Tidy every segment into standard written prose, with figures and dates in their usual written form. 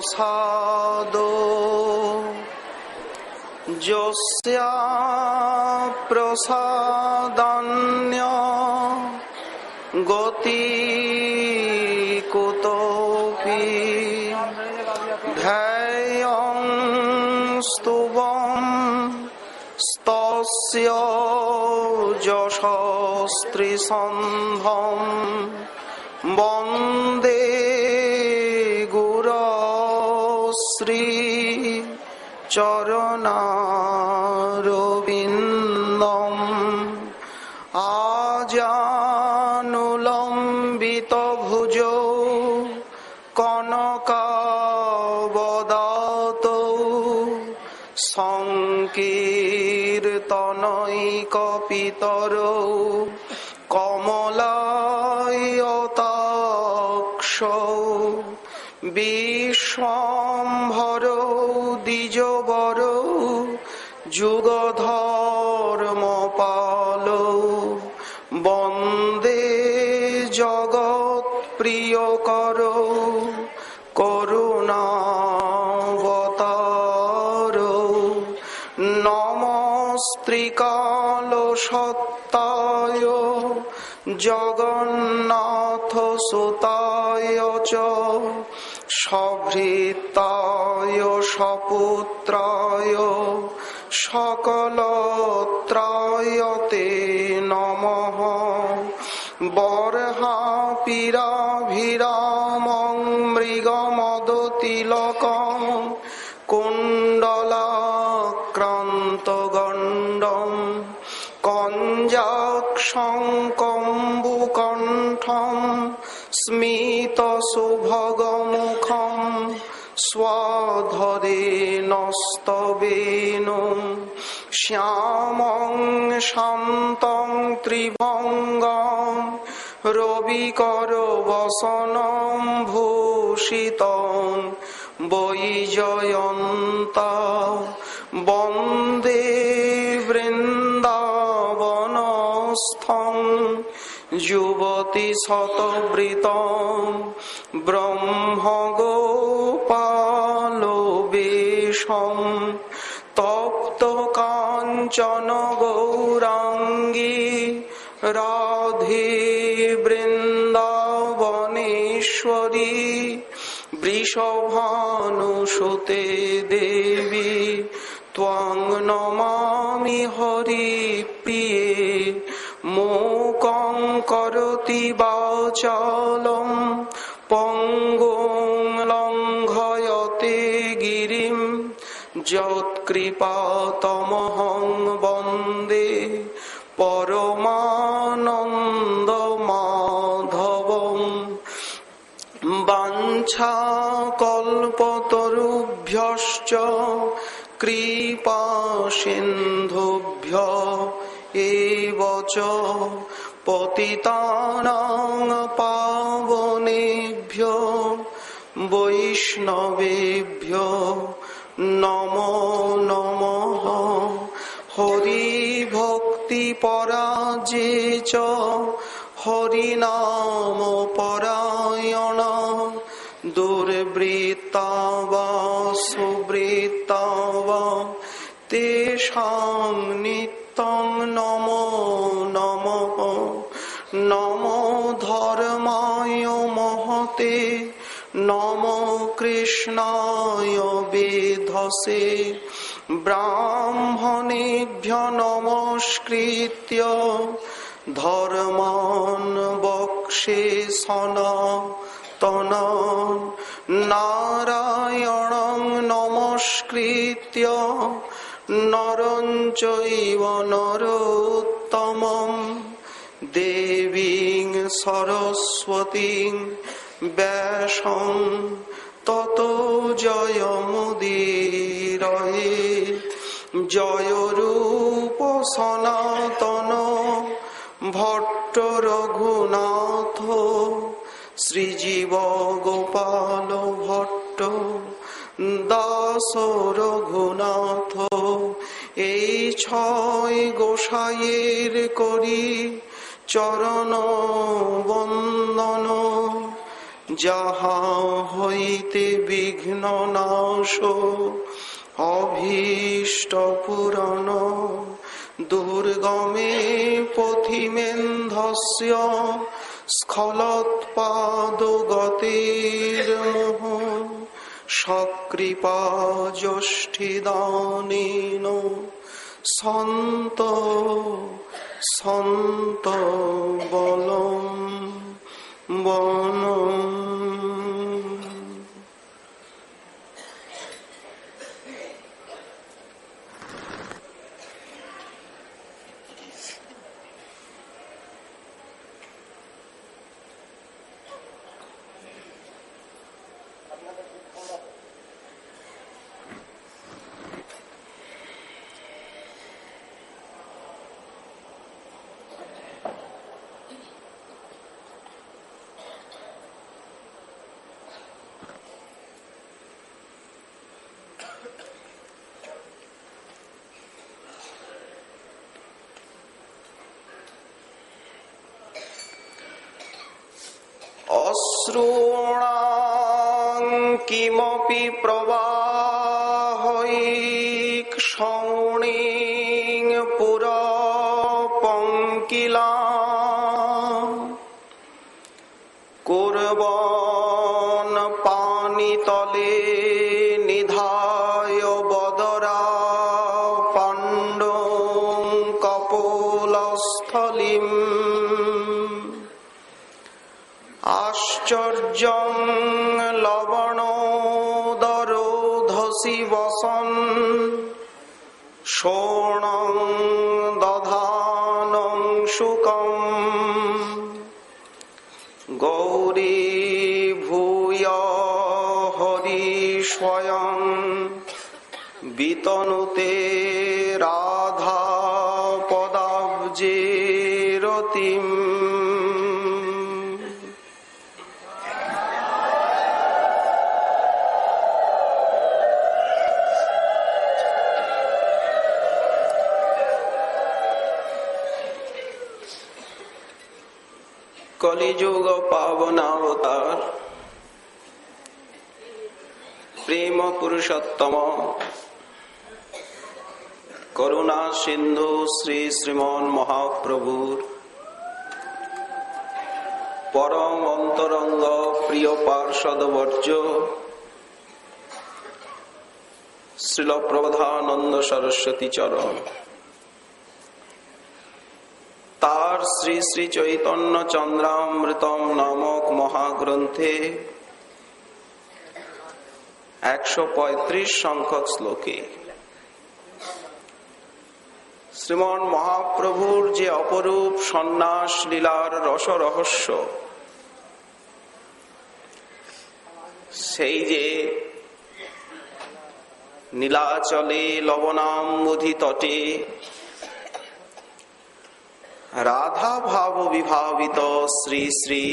প্রসাদো যস্যা প্রসাদান্য গতি কুতোপি ধ্যেয়ং স্তুবং স্তস্য যশস্ত্রীসন্ধং বন্দে গুরশ্রী চরণারবিন্দম আজানুলম্বিত ভুজৌ কনকাবদাতৌ সংকীর্তনৈকপিতরৌ কমলায়তাক্ষৌ বিশ্বম্ভরৌ দ্বিজবরৌ যুগধর্মপালৌ বন্দে জগৎপ্রিয়করৌ করুণাবতারৌ নমস্ত্রিকালসত্তায় জগন্নাথসুতায় চ সভৃতায় সপুত্রায় সকলত্রায় তে নমঃ বর্হাপিরাভিরামং মৃগমদতিলকং কুণ্ডলাক্রান্তগণ্ডং কঞ্জাক্ষং কম্বুকণ্ঠং স্মিতসুভগমুখং স্বধরেণস্তবেনুং শ্যামং শান্তং ত্রিভঙ্গং রবিকরবসनं ভূষিতং বৈজয়ন্তা বন্দে বৃন্দাবনস্থং যুবতীশতবৃতং ব্রহ্মগোপালবেশং তপ্তকাঞ্চন গৌরাঙ্গী রাধে বৃন্দাবনেশ্বরী বৃষভানুসুতে দেবী ত্বং নমামি হরিপ্রিয়ে মূকং করোতি বাচালং পঙ্গুং লঙ্ঘয়তে গিরিম যৎকৃপাতমহং বন্দে পরমানন্দমাধবং বাঞ্ছাকল্পতরুভ্যশ্চ কৃপাসিন্ধুভ্যো এব চ পতিতানাং পাবনেভ্যো বৈষ্ণবেভ্যো নমো নমঃ। হরি ভক্তি পরাজে চ হরিনাম পরায়ণ দুর্বৃত্তা বা সুবৃত্তা বা তেষাং নিত্যং নমো নমঃ। নমো ধর্মায় মহতে নমো কৃষ্ণায় বেধসে ব্রাহ্মণেভ্যো নমস্কৃত্য ধর্মাन् বক্ষ্যে সনাতনং নারায়ণং নমস্কৃত্য নরং চৈব নরোত্তমং দেবীং সরস্বতীং ব্যাসং ততো জয়মুদীরয়ে। জয় রূপ সনাতন ভট্ট রঘুনাথ শ্রীজীব গোপাল ভট্ট দাস রঘুনাথ। এই ছয় গোসাইয়ের করি চরণ বন্দন যাহা হইতে বিঘ্ন নাশ অভীষ্ট পূরণ দুর্গমে পথিমেন্ধস্য স্খলৎপাদগতির্মোহ সকৃপা যষ্ঠিদানেন সন্ত সন্ত বলম বনম। অশ্রূণাং কিমপি প্রবাহৈক্ষৌণিং পুরপঙ্কিলাং কুর্বন পানিতলে নিধায় বদরা পাণ্ডং কপোলস্থলিম আশ্চর্যং লবণোদরোধসি বসন শোণং দধানং শুকম গৌরী ভূয় হরি স্বয়ং বিতনুতে রাধা পদাব্জে রতিম। কলিযুগ পাবনাবতার প্রেম পুরুষোত্তম করুণা সিন্ধু শ্রী শ্রীমন মহাপ্রভুর পরম অন্তরঙ্গ প্রিয় পার্ষদবর্য শ্রীল প্রবোধানন্দ সরস্বতী চরণ, তার শ্রী শ্রী চৈতন্য চন্দ্রামৃতম নামক মহাগ্রন্থে 135 সংখ্যক শ্লোকে শ্রীমন মহাপ্রভুর যে অপরূপ সন্ন্যাস লীলার রস রহস্য, সেই যে নীলাচলে লবণাম্বুধি তটে রাধা ভাব বিভাবিত শ্রী শ্রী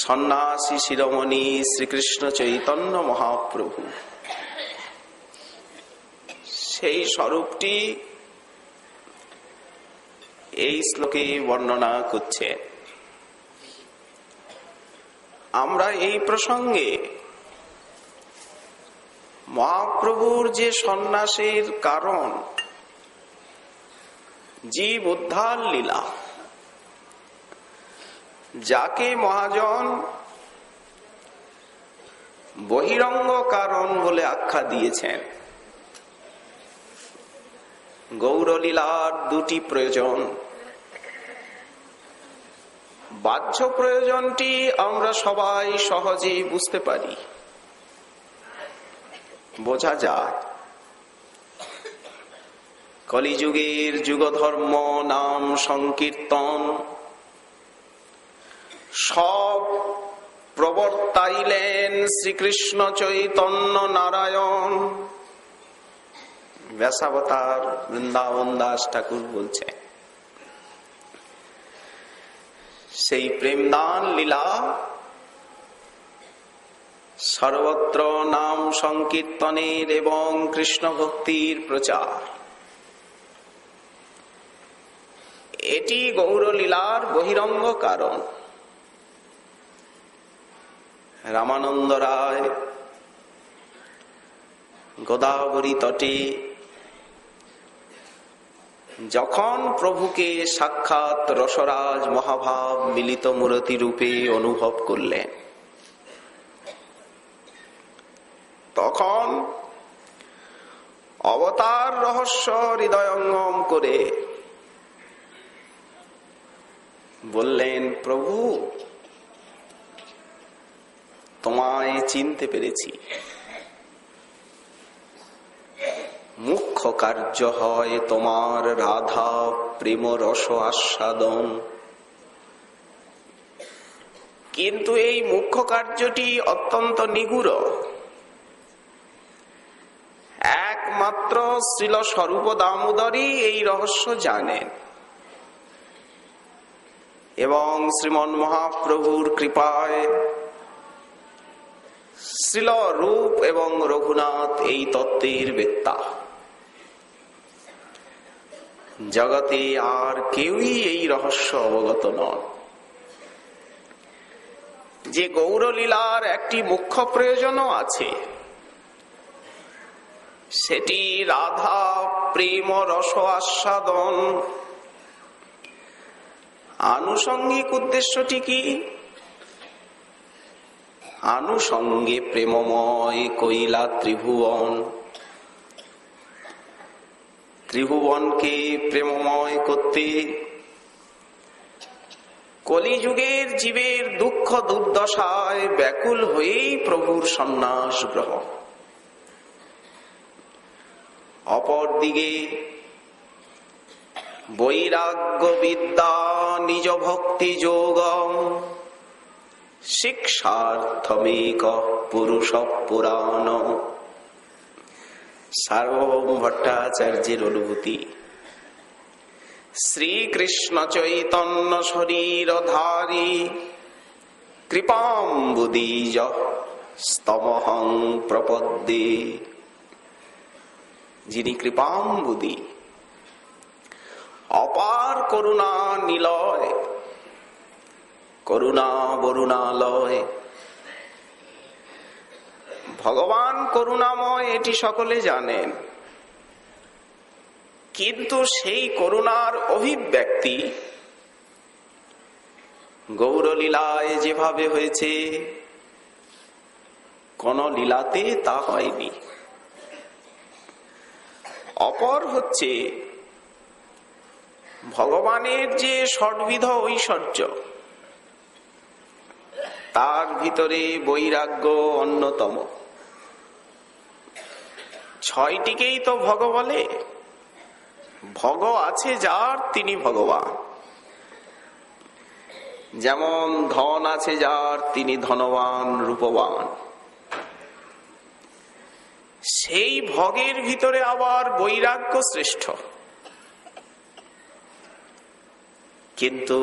সন্ন্যাসী শিরোমণি শ্রীকৃষ্ণ চৈতন্য মহাপ্রভু, সেই স্বরূপটি এই শ্লোকে বর্ণনা করছে। আমরা এই প্রসঙ্গে মহাপ্রভুর যে সন্ন্যাসের কারণ জীব উদ্ধার লীলা, যাকে মহাজন বহিরঙ্গ কারণ বলে আখ্যা দিয়েছেন। গৌরলীলার দুটি প্রয়োজন, বাহ্য প্রয়োজনটি আমরা সবাই সহজেই বুঝতে পারি, বোঝা যায়। কলিযুগের যুগধর্ম নাম সংকীর্তন সব প্রবর্তাইলেন শ্রীকৃষ্ণ চৈতন্য নারায়ণ। ব্যাসাবতার বৃন্দাবন দাস ঠাকুর বলছে, সেই প্রেমদান লীলা সর্বত্র নাম সংকীর্তনের এবং কৃষ্ণ ভক্তির প্রচার, এটি গৌরলীলার বহিরঙ্গ কারণ। রামানন্দ রায় গোদাবরী তটে যখন প্রভুকে সাক্ষাৎ রসরাজ মহাভাব মিলিত মূরতি রূপে অনুভব করলেন, তখন অবতার রহস্য হৃদয়ঙ্গম করে বললেন, প্রভু তোমায় চিনতে পেরেছি। মুখ্য কার্য হয় তোমার রাধা প্রেম রস আস্বাদন, কিন্তু এই মুখ্য কার্যটি অত্যন্ত নিগূঢ়। একমাত্র শ্রীল স্বরূপ দামোদরই এই রহস্য জানেন, এবং শ্রীমন মহাপ্রভুর কৃপায় শ্রীল রূপ এবং রঘুনাথ এই তত্ত্বের বেত্তা। জগতে আর কেউই এই রহস্য অবগত নন যে গৌরলীলার একটি মুখ্য প্রয়োজনও আছে, সেটি রাধা প্রেম রস আস্বাদন। আনুষঙ্গিক উদ্দেশ্যটি কি? আনুষঙ্গে প্রেমময় কৈলা ত্রিভুবন, ত্রিভুবনকে প্রেমময় করতে কলিযুগের জীবের দুঃখ দুর্দশায় ব্যাকুল হয়েই প্রভুর সন্ন্যাস গ্রহণ। অপরদিকে বৈরাগ্য বিদ্যা নিজ ভক্তি যোগম শিক্ষার্থমেক পুরুষ পুরাণ। সার্বভৌম ভট্টাচার্যের অনুভূতি। শ্রীকৃষ্ণ চৈতন্য শরীরধারী কৃপাম্বুদীজ স্তমহং প্রপদ্যে। যিনি কৃপাম্বুদি, অপার করুণা নিলয়, করুণা বরুণালয়। ভগবান করুণাময়, এটি সকলে জানেন, কিন্তু সেই করুণার অভিব্যক্তি গৌরলীলায় যেভাবে হয়েছে, কোন লীলাতে তা হয়নি। অপর হচ্ছে ভগবানের যে ষড়বিধ ঐশ্বর্য, তার ভিতরে বৈরাগ্য অন্যতম। ছয়টিকেই তো ভগ বলে। ভগ আছে যার, তিনি ভগবান। যেমন ধন আছে যার, তিনি ধনবান রূপবান। সেই ভগের ভিতরে আবার বৈরাগ্য শ্রেষ্ঠ। কিন্তু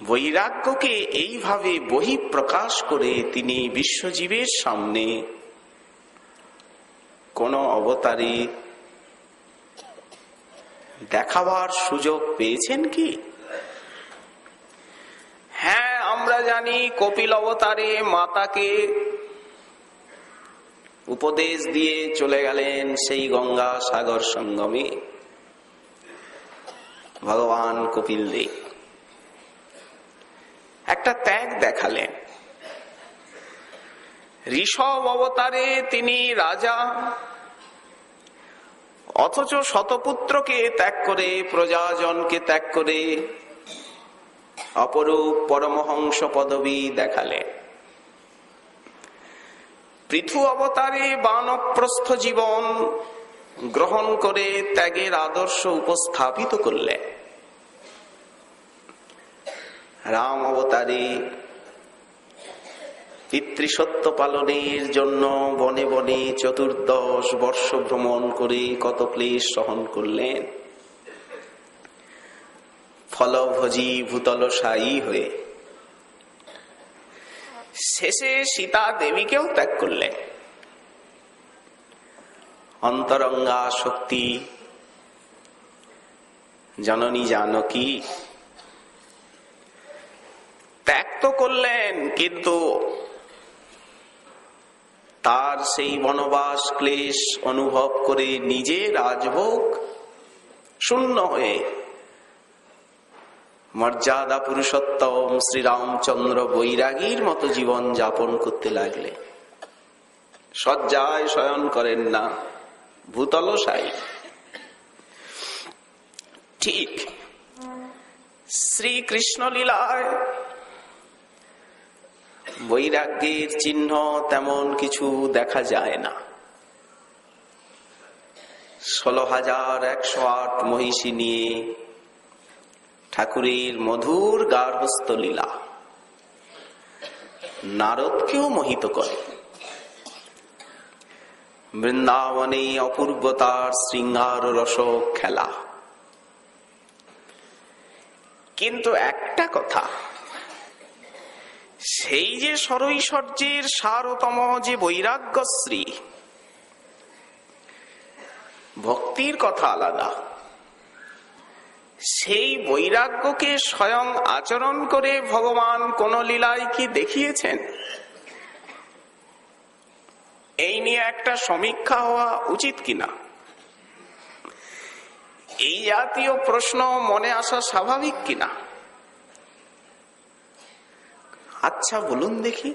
বৈরাগ্যকে এইভাবে বহিঃপ্রকাশ করে তিনি বিশ্বজীবের সামনে কোন অবতারে দেখাবার সুযোগ পেয়েছেন কি? হ্যাঁ, আমরা জানি কপিল অবতারে মাতাকে উপদেশ দিয়ে চলে গেলেন সেই গঙ্গা সাগর সঙ্গমে ভগবান কপিল দেব। একটা ত্যাগ দেখালেন। ঋষভ অবতারে তিনি রাজা, অথচ শতপুত্রকে ত্যাগ করে, প্রজাজনকে ত্যাগ করে অপরূপ পরমহংস পদবী দেখালেন। পৃথু অবতারে বানপ্রস্থ জীবন গ্রহণ করে ত্যাগের আদর্শ উপস্থাপিত করলেন। রাম অবতারে পিতৃসত্য পালনের জন্য বনে বনে 14 বর্ষ ভ্রমণ করে কত ক্লেশ সহন করলেন, ফলভোজী ভূতলসায়ী হয়ে। শেষে সীতা দেবীকেও ত্যাগ করলেন। অন্তরঙ্গা শক্তি জননী জানকী ত্যাগ তো করলেন। করলেন, কিন্তু তার সেই বনবাস ক্লেশ অনুভব করে নিজে রাজভোগ শূন্য হয়ে মর্যাদা পুরুষোত্তম শ্রীরামচন্দ্র বৈরাগীর মতো জীবন যাপন করতে লাগলে। শয্যায় শয়ন করেন না, ভূতলশায়ী। ঠিক শ্রীকৃষ্ণ লীলায় বৈরাগ্যের চিহ্ন তেমন কিছু দেখা যায় না। 16,108 মহিষী নিয়ে ঠাকুরের মধুর গার্হস্থ লীলা নারদকেও মোহিত করে। বৃন্দাবনে অপূর্বতার শৃঙ্গার রস খেলা। কিন্তু একটা কথা, সেই যে সরৈশ্বর্যের সারতম যে বৈরাগ্যশ্রী, ভক্তির কথা আলাদা। সেই বৈরাগ্যকে স্বয়ং আচরণ করে ভগবান কোন লীলায় কি দেখিয়েছেন, এই নিয়ে একটা সমীক্ষা হওয়া উচিত কিনা, এই জাতীয় প্রশ্ন মনে আসা স্বাভাবিক কিনা। আচ্ছা বলুন দেখি,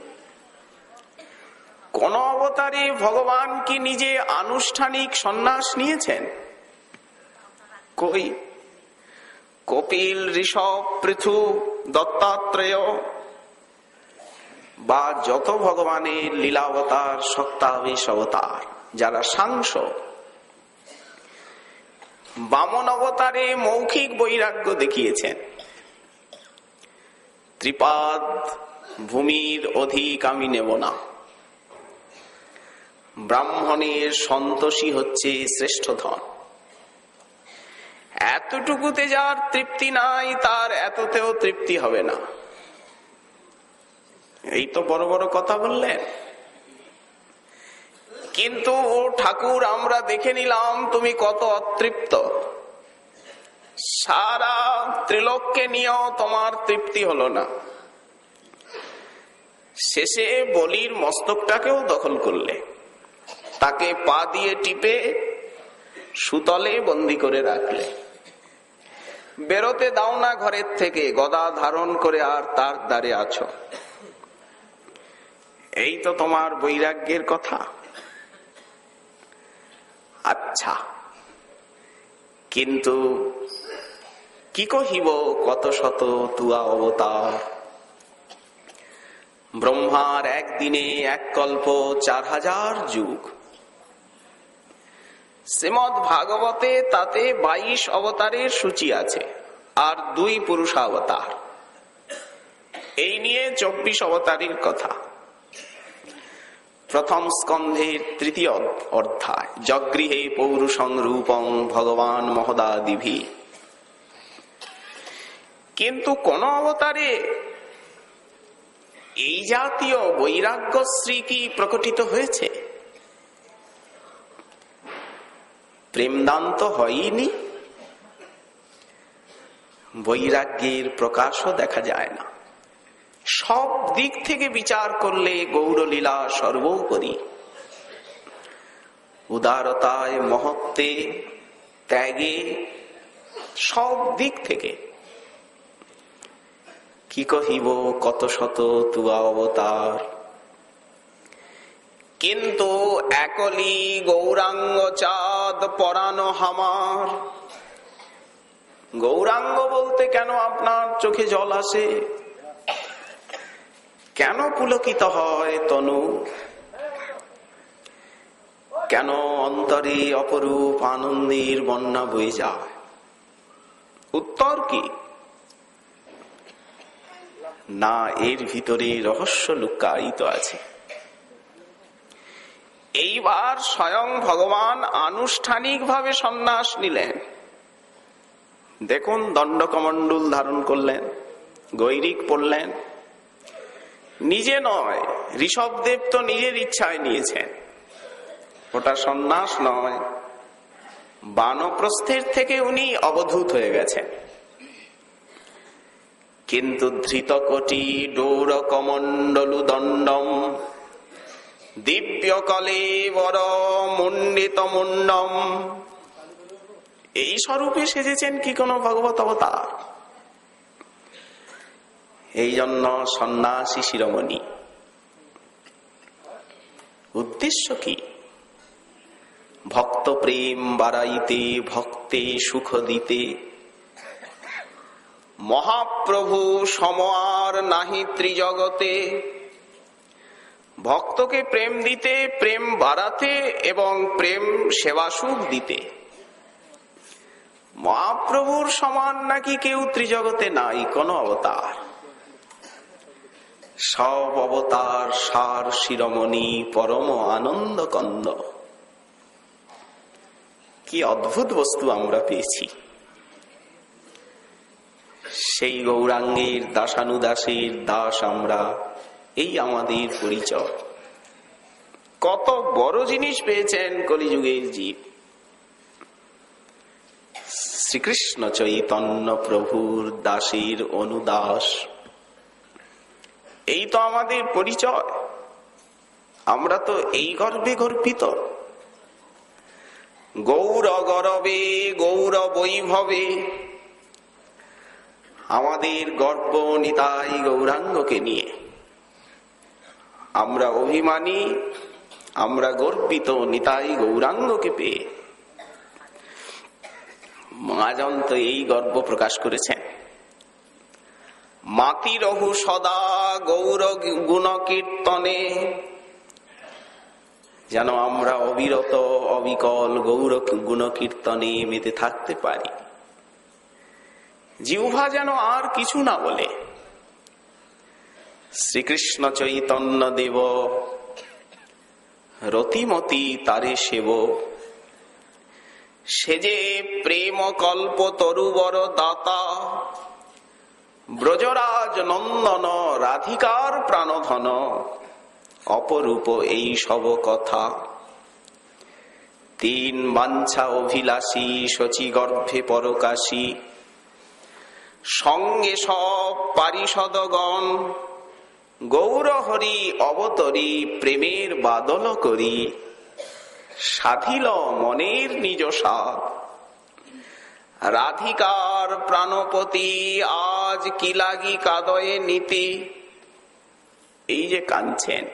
কোন অবতারে ভগবান কি নিজে আনুষ্ঠানিক সন্ন্যাস নিয়েছেন? কই? কপিল, ঋষভ, পৃথু, দত্তাত্রেয় বা যত ভগবানের লীলাবতার, সপ্তাবেশ অবতার, যারা সাংস, বামন অবতারে মৌখিক বৈরাগ্য দেখিয়েছেন। ত্রিপাদ ভূমির অধিক আমি নেব না, ব্রাহ্মণের সন্তোষী হচ্ছে শ্রেষ্ঠ ধন। এতটুকুতে যার তৃপ্তি নাই, তার এততেও তৃপ্তি হবে না। এই তো বড় বড় কথা বললেন। কিন্তু ঠাকুর, আমরা দেখে নিলাম তুমি কত অতৃপ্ত। সারা ত্রিলোককে নিয়েও তোমার তৃপ্তি হলো না। শেষে বলির মস্তকটাকেও দখল করলে, তাকে পা দিয়ে টিপে সুতলে বন্দি করে রাখলে। বেরোতে দাও না ঘরের থেকে, গদা ধারণ করে আর তার দ্বারে আছো। এই তো তোমার বৈরাগ্যের কথা। আচ্ছা, কিন্তু কি কহিব কত শত তুয়া অবতার। ব্রহ্মার একদিনে এক কল্প 4000 যুগ। শ্রীমদ্ ভাগবতে তাতে 22 অবতারের সূচি আছে, আর 2 পুরুষাবতার। এই নিয়ে 24 অবতারের কথা। প্রথম স্কন্ধের 3য় অধ্যায়, জগৃহে পৌরুষং রূপং ভগবান মহদাদিভি। কিন্তু কোন অবতারে এই জাতীয় বৈরাগ্যশ্রী কি প্রকটিত হয়েছে? প্রেমদান তো হয়নি, বৈরাগ্যের প্রকাশও দেখা যায় না। সব দিক থেকে বিচার করলে গৌরলীলা সর্বোপরি। উদারতায়, মহত্বে, ত্যাগে, সব দিক থেকে। কি কহিব কত শত তুয়া অবতার। কিন্তু একলি গৌরাঙ্গ চাঁদ পরানো হামার। গৌরাঙ্গ বলতে কেন আপনার চোখে জল আসে? কেন পুলকিত হয় তনু? কেন অন্তরে অপরূপ আনন্দের বন্যা বয়ে যায়? উত্তর কি? না, এর ভিতরে রহস্য লুকায়িত আছে। এইবার স্বয়ং ভগবান আনুষ্ঠানিকভাবে সন্ন্যাস নিলেন। দেখুন, দণ্ডকমণ্ডল ধারণ করলেন, গৈরিক পড়লেন। নিজে নয়, ঋষভদেব তো নিজের ইচ্ছায় নিয়েছেন। ওটা সন্ন্যাস নয়, বানপ্রস্থের থেকে উনি অবধূত হয়ে গেছেন। কিন্তু ধৃতকটি ডৌর কমণ্ডলু দণ্ডম দিব্য কলেবর মণ্ডিত মুন্ডম। এই স্বরূপে সেজেছেন কি কোন ভগবত অবতার? এই জন্য সন্ন্যাসী শিরোমণি। উদ্দেশ্য কি? ভক্ত প্রেম বাড়াইতে, ভক্তে সুখ দিতে। মহাপ্রভু সম আর নাহি ত্রিজগতে। ভক্তকে প্রেম দিতে, প্রেম বাড়াতে এবং প্রেম সেবা সুখ দিতে। মহাপ্রভুর সমান নাকি কেউ ত্রিজগতে নাই কোন অবতার। সব অবতার সার শিরোমণি, পরম আনন্দ কন্দ। কি অদ্ভুত বস্তু আমরা পেয়েছি। সেই গৌরাঙ্গের দাসানুদাসের দাস আমরা, এই আমাদের পরিচয়। কত বড় জিনিস পেয়েছেন কলিযুগের জীব। শ্রীকৃষ্ণ চৈতন্য প্রভুর দাসের অনুদাস, এই তো আমাদের পরিচয়। আমরা তো এই গর্বে গর্বিত। গৌর গরবে গৌর বৈভবে আমাদের গর্ব নিতাই গৌরাঙ্গকে নিয়ে। আমরা অভিমানী, আমরা গর্বিত নিতাই গৌরাঙ্গকে পেয়ে। মহাজন তো এই গর্ব প্রকাশ করেছেন। মাতিরহু সদা গৌর গুণ কীর্তনে, যেন আমরা অবিরত অবিকল গৌর গুণ কীর্তনে মেতে থাকতে পারি। জিহ্বা যেন আর কিছু না বলে। শ্রীকৃষ্ণ চৈতন্য দেব রতিমতি তারে সেব, সে যে প্রেম কল্প তরুবর দাতা, ব্রজরাজ নন্দন রাধিকার প্রাণধন, অপরূপ এই সব কথা। তিন বাঞ্ছা অভিলাষী শচী গর্ভে পরকাশী, সঙ্গে সব পারিষদগণ, গৌর হরি অবতরী প্রেমের বাদল করি, সাধিল মনের নিজ সাধ। রাধিকার প্রাণপতি আজ কি লাগি কাদয়ে নীতি। এই যে কাঁদছেন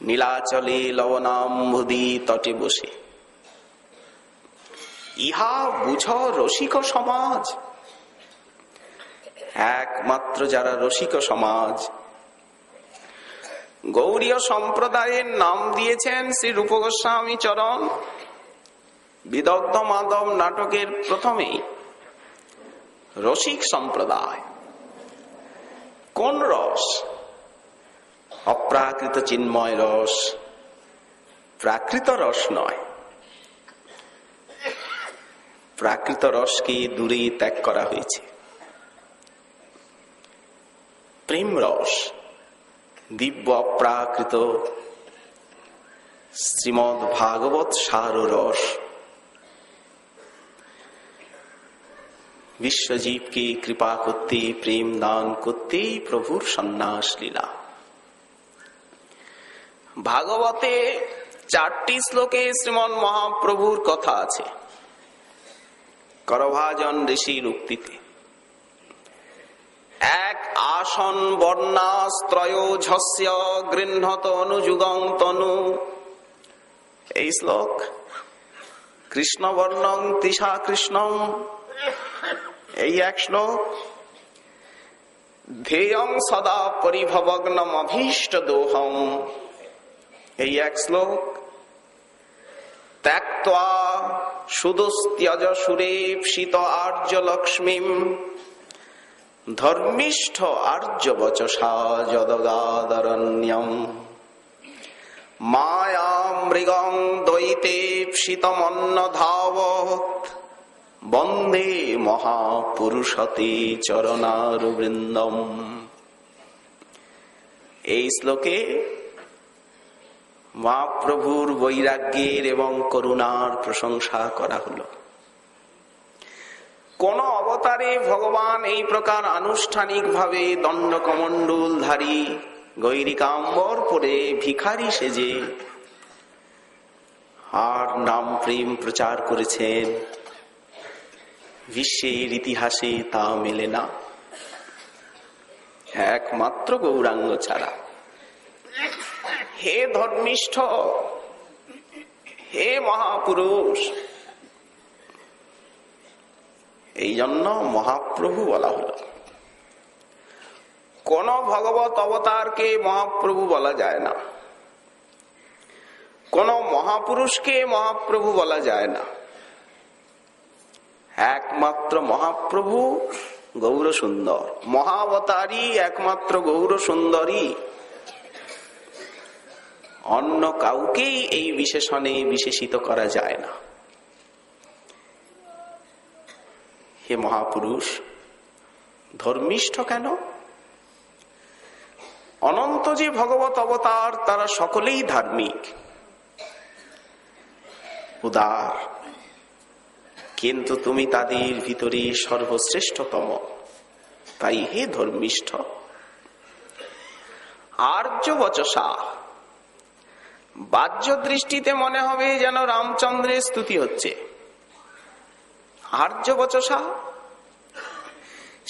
নীলাচলে লবণাম্বুদি তটে বসে, ইহা বুঝ রসিক সমাজ। একমাত্র যারা রসিক সমাজ, গৌড়ীয় সম্প্রদায়ের নাম দিয়েছেন শ্রী রূপ গোস্বামী চরণ বিদগ্ধ মাধব নাটকের প্রথমেই। রসিক সম্প্রদায় কোন রস? অপ্রাকৃত চিন্ময় রস, প্রাকৃত রস নয়। প্রাকৃত রসকে দূরে ত্যাগ করা হয়েছে। প্রেম রস, দিব্য অপ্রাকৃত শ্রীমদ ভাগবত সার রস। বিশ্বজীবকে কৃপা করতে, প্রেম দান করতেই প্রভুর সন্ন্যাস লীলা। ভাগবতে 4টি শ্লোকে শ্রীমন মহাপ্রভুর কথা আছে। করভাজন ঋষির উক্তিতে, এক আসন বর্ণাস্ত্রয়োঝস্য গৃহ্ণত অনুযুগং তনু। এই শ্লোক কৃষ্ণ বর্ণং তিসা কৃষ্ণম, এই এক শ্লোক। ধ্যেয়ং সদা পরিভবগ্নম অভীষ্ট দোহম, এই এক শ্লোক। ত্যক্ত্বা সুদুস্ত্যজ সুরেপ্সিত আর্য লক্ষ্মীম, ধর্মিষ্ঠ আর্য বচসা যদগাদরণ্যম। মায়া মৃগং দ্বৈতেপ্সিতমন্ন ধাবৎ, বন্দে মহাপুরুষতে চরণারবৃন্দম। এই শ্লোকে মহাপ্রভুর বৈরাগ্যের এবং করুণার প্রশংসা করা হলো। কোন অবতারে ভগবান এই প্রকার আনুষ্ঠানিক ভাবে দণ্ডকমণ্ডলধারী গৈরিকাম্বর পরে ভিখারি সেজে আর নাম প্রেম প্রচার করেছেন, বিশ্বের ইতিহাসে তা মেলে না, একমাত্র গৌরাঙ্গ ছাড়া। হে ধর্মিষ্ঠ, হে মহাপুরুষ, এই জন্য মহাপ্রভু বলা হলো। কোন ভগবত অবতারকে মহাপ্রভু বলা যায় না, কোন মহাপুরুষকে মহাপ্রভু বলা যায় না। একমাত্র মহাপ্রভু গৌর সুন্দর, মহাবতারী একমাত্র গৌর সুন্দরী। অন্য কাউকেই এই বিশেষণে বিশেষিত করা যায় না। হে মহাপুরুষ, ধর্মিষ্ঠ কেন? অনন্ত যে ভগবত অবতার তারা সকলেই ধার্মিক, উদার, কিন্তু তুমি তাদের ভিতরে সর্বশ্রেষ্ঠতম, তাই হে ধর্মিষ্ঠ। আর্য বচসা, বাহ্য দৃষ্টিতে মনে হবে যেন রামচন্দ্রের স্তুতি হচ্ছে। আর্য বচসা,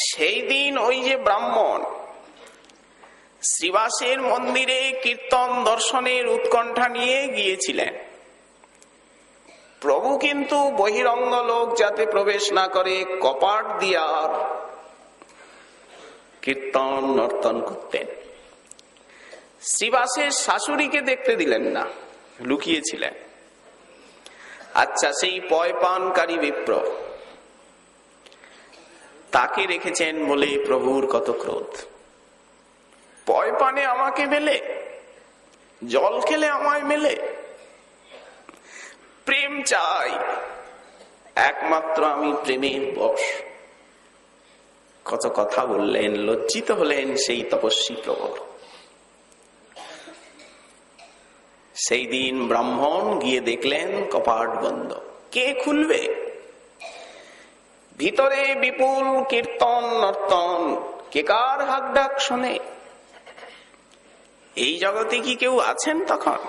সেই দিন ওই যে ব্রাহ্মণ শ্রীবাসের মন্দিরে কীর্তন দর্শনের উৎকণ্ঠা নিয়ে গিয়েছিলেন, প্রভু কিন্তু বহিরঙ্গ লোক যাতে প্রবেশ না করে কপাট দিয়া কীর্তন নর্তন করতেন। শ্রীবাসের শাশুড়িকে দেখতে দিলেন না, লুকিয়েছিলেন। আচ্ছা, সেই পয় পানকারী বিপ্র, তাকে রেখেছেন বলে প্রভুর কত ক্রোধ। পয় পানে আমাকে মেলে, জল খেলে আমায় মেলে, প্রেম চাই, একমাত্র আমি প্রেমের বশ। কত কথা বললেন, লজ্জিত হলেন সেই তপস্বী প্রবর। সেই দিন ব্রাহ্মণ গিয়ে দেখলেন কপাট বন্ধ। কে খুলবে? ভিতরে বিপুল কীর্তন নর্তন, কে কার হাক ডাক শোনে? এই জগতে কি কেউ আছেন তখন?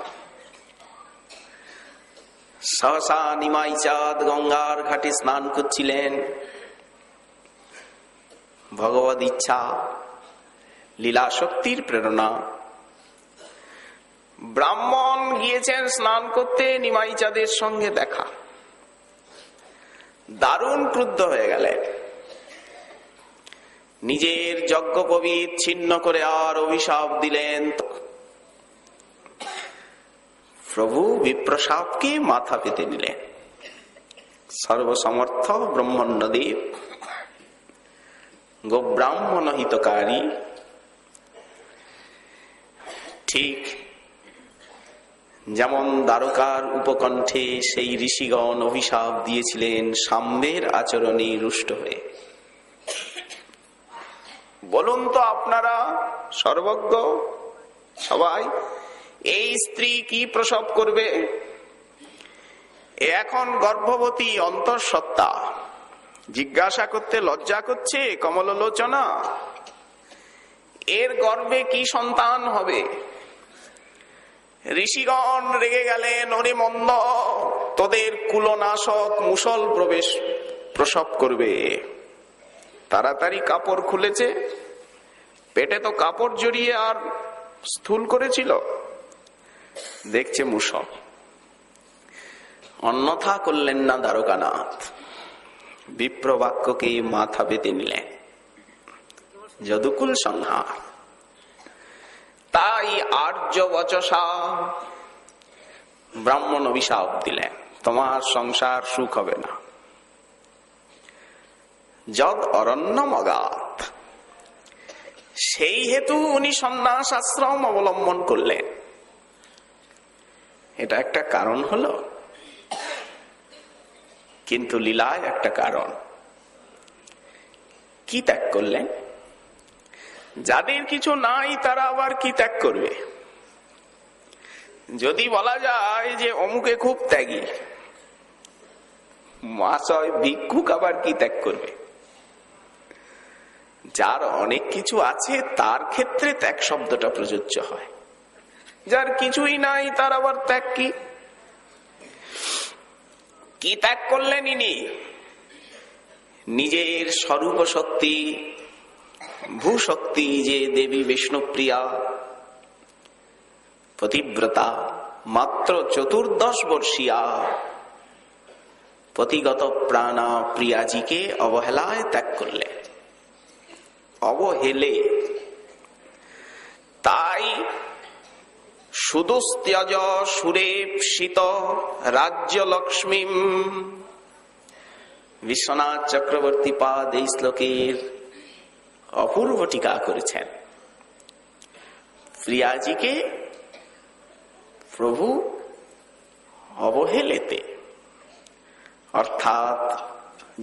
সহসা নিমাই চাঁদ গঙ্গার ঘাটে স্নান করছিলেন। ভগবদ ইচ্ছা, লীলা শক্তির প্রেরণা। ব্রাহ্মণ গিয়েছেন স্নান করতে, নিমাই চাঁদের সঙ্গে দেখা। দারুণ ক্রুদ্ধ হয়ে গেলেন, নিজের যজ্ঞোপবীত ছিন্ন করে আর অভিশাপ দিলেন। প্রভু বিপ্রসাদকে মাথা পেতে নিলেন। সর্বসমর্থ ব্রহ্মণ্যদেব, গোব্রাহ্মণ হিতকারী, ঠিক যেমন দ্বারকার উপকণ্ঠে সেই ঋষিগণ অভিশাপ দিয়েছিলেন সাম্যের আচরণে রুষ্ট হয়ে। বলুন তো আপনারা সর্বজ্ঞ সবাই, এই স্ত্রী কি প্রসব করবে? এখন গর্ভবতী অন্তঃসত্ত্বা, জিজ্ঞাসা করতে লজ্জা করছে কমললোচনা। এর গর্ভে কি সন্তান হবে? ঋষিগণ রেগে গেলেন, ওরে মন্দ, তোদের কুলনাশক মুসল প্রসব করবে। তাড়াতাড়ি কাপড় খুলেছে, পেটে তো কাপড় জড়িয়ে আর স্থূল করেছিল, দেখছে মুসল। অন্যথা করলেন না দ্বারকানাথ, বিপ্রবাক্যকে মাথা পেতে নিলেন। যদুকুল সংহার। তাই আর্য বচসা ব্রাহ্মণ অভিশাপ দিলেন, তোমার সংসার সুখ হবে না। যদ অরণ্য মগাত, সেই হেতু উনি সন্ন্যাস আশ্রম অবলম্বন করলেন। এটা একটা কারণ হলো, কিন্তু লীলায় একটা কারণ। কি ত্যাগ করলেন? যাদের কিছু নাই তারা আবার কি ত্যাগ করবে? যদি বলা যায় যে অমুকে খুব ত্যাগী, মহাশয় ভিক্ষুক আবার কি ত্যাগ করবে? যার অনেক কিছু আছে তার ক্ষেত্রে ত্যাগ শব্দটা প্রযোজ্য হয়, যার কিছুই নাই তার আবার ত্যাগ কি? কি ত্যাগ করলেন ইনি? নিজের স্বরূপ শক্তি, ভূশক্তি যে দেবী বিষ্ণুপ্রিয়া পতিব্রতা, মাত্র 14 বর্ষীয়া পতিগত প্রাণা প্রিয়াজিকে অবহেলায় ত্যাগ করলেন। অবহেলে। তাই সুদুস্ত্যজ সুরেপ্সিত রাজ্য লক্ষ্মী বিশ্বনাথ চক্রবর্তী পাদ এই শ্লোকের অপূর্ব টিকা করেছেন। প্রিয়াজিকে প্রভু অবহেলেতে, অর্থাৎ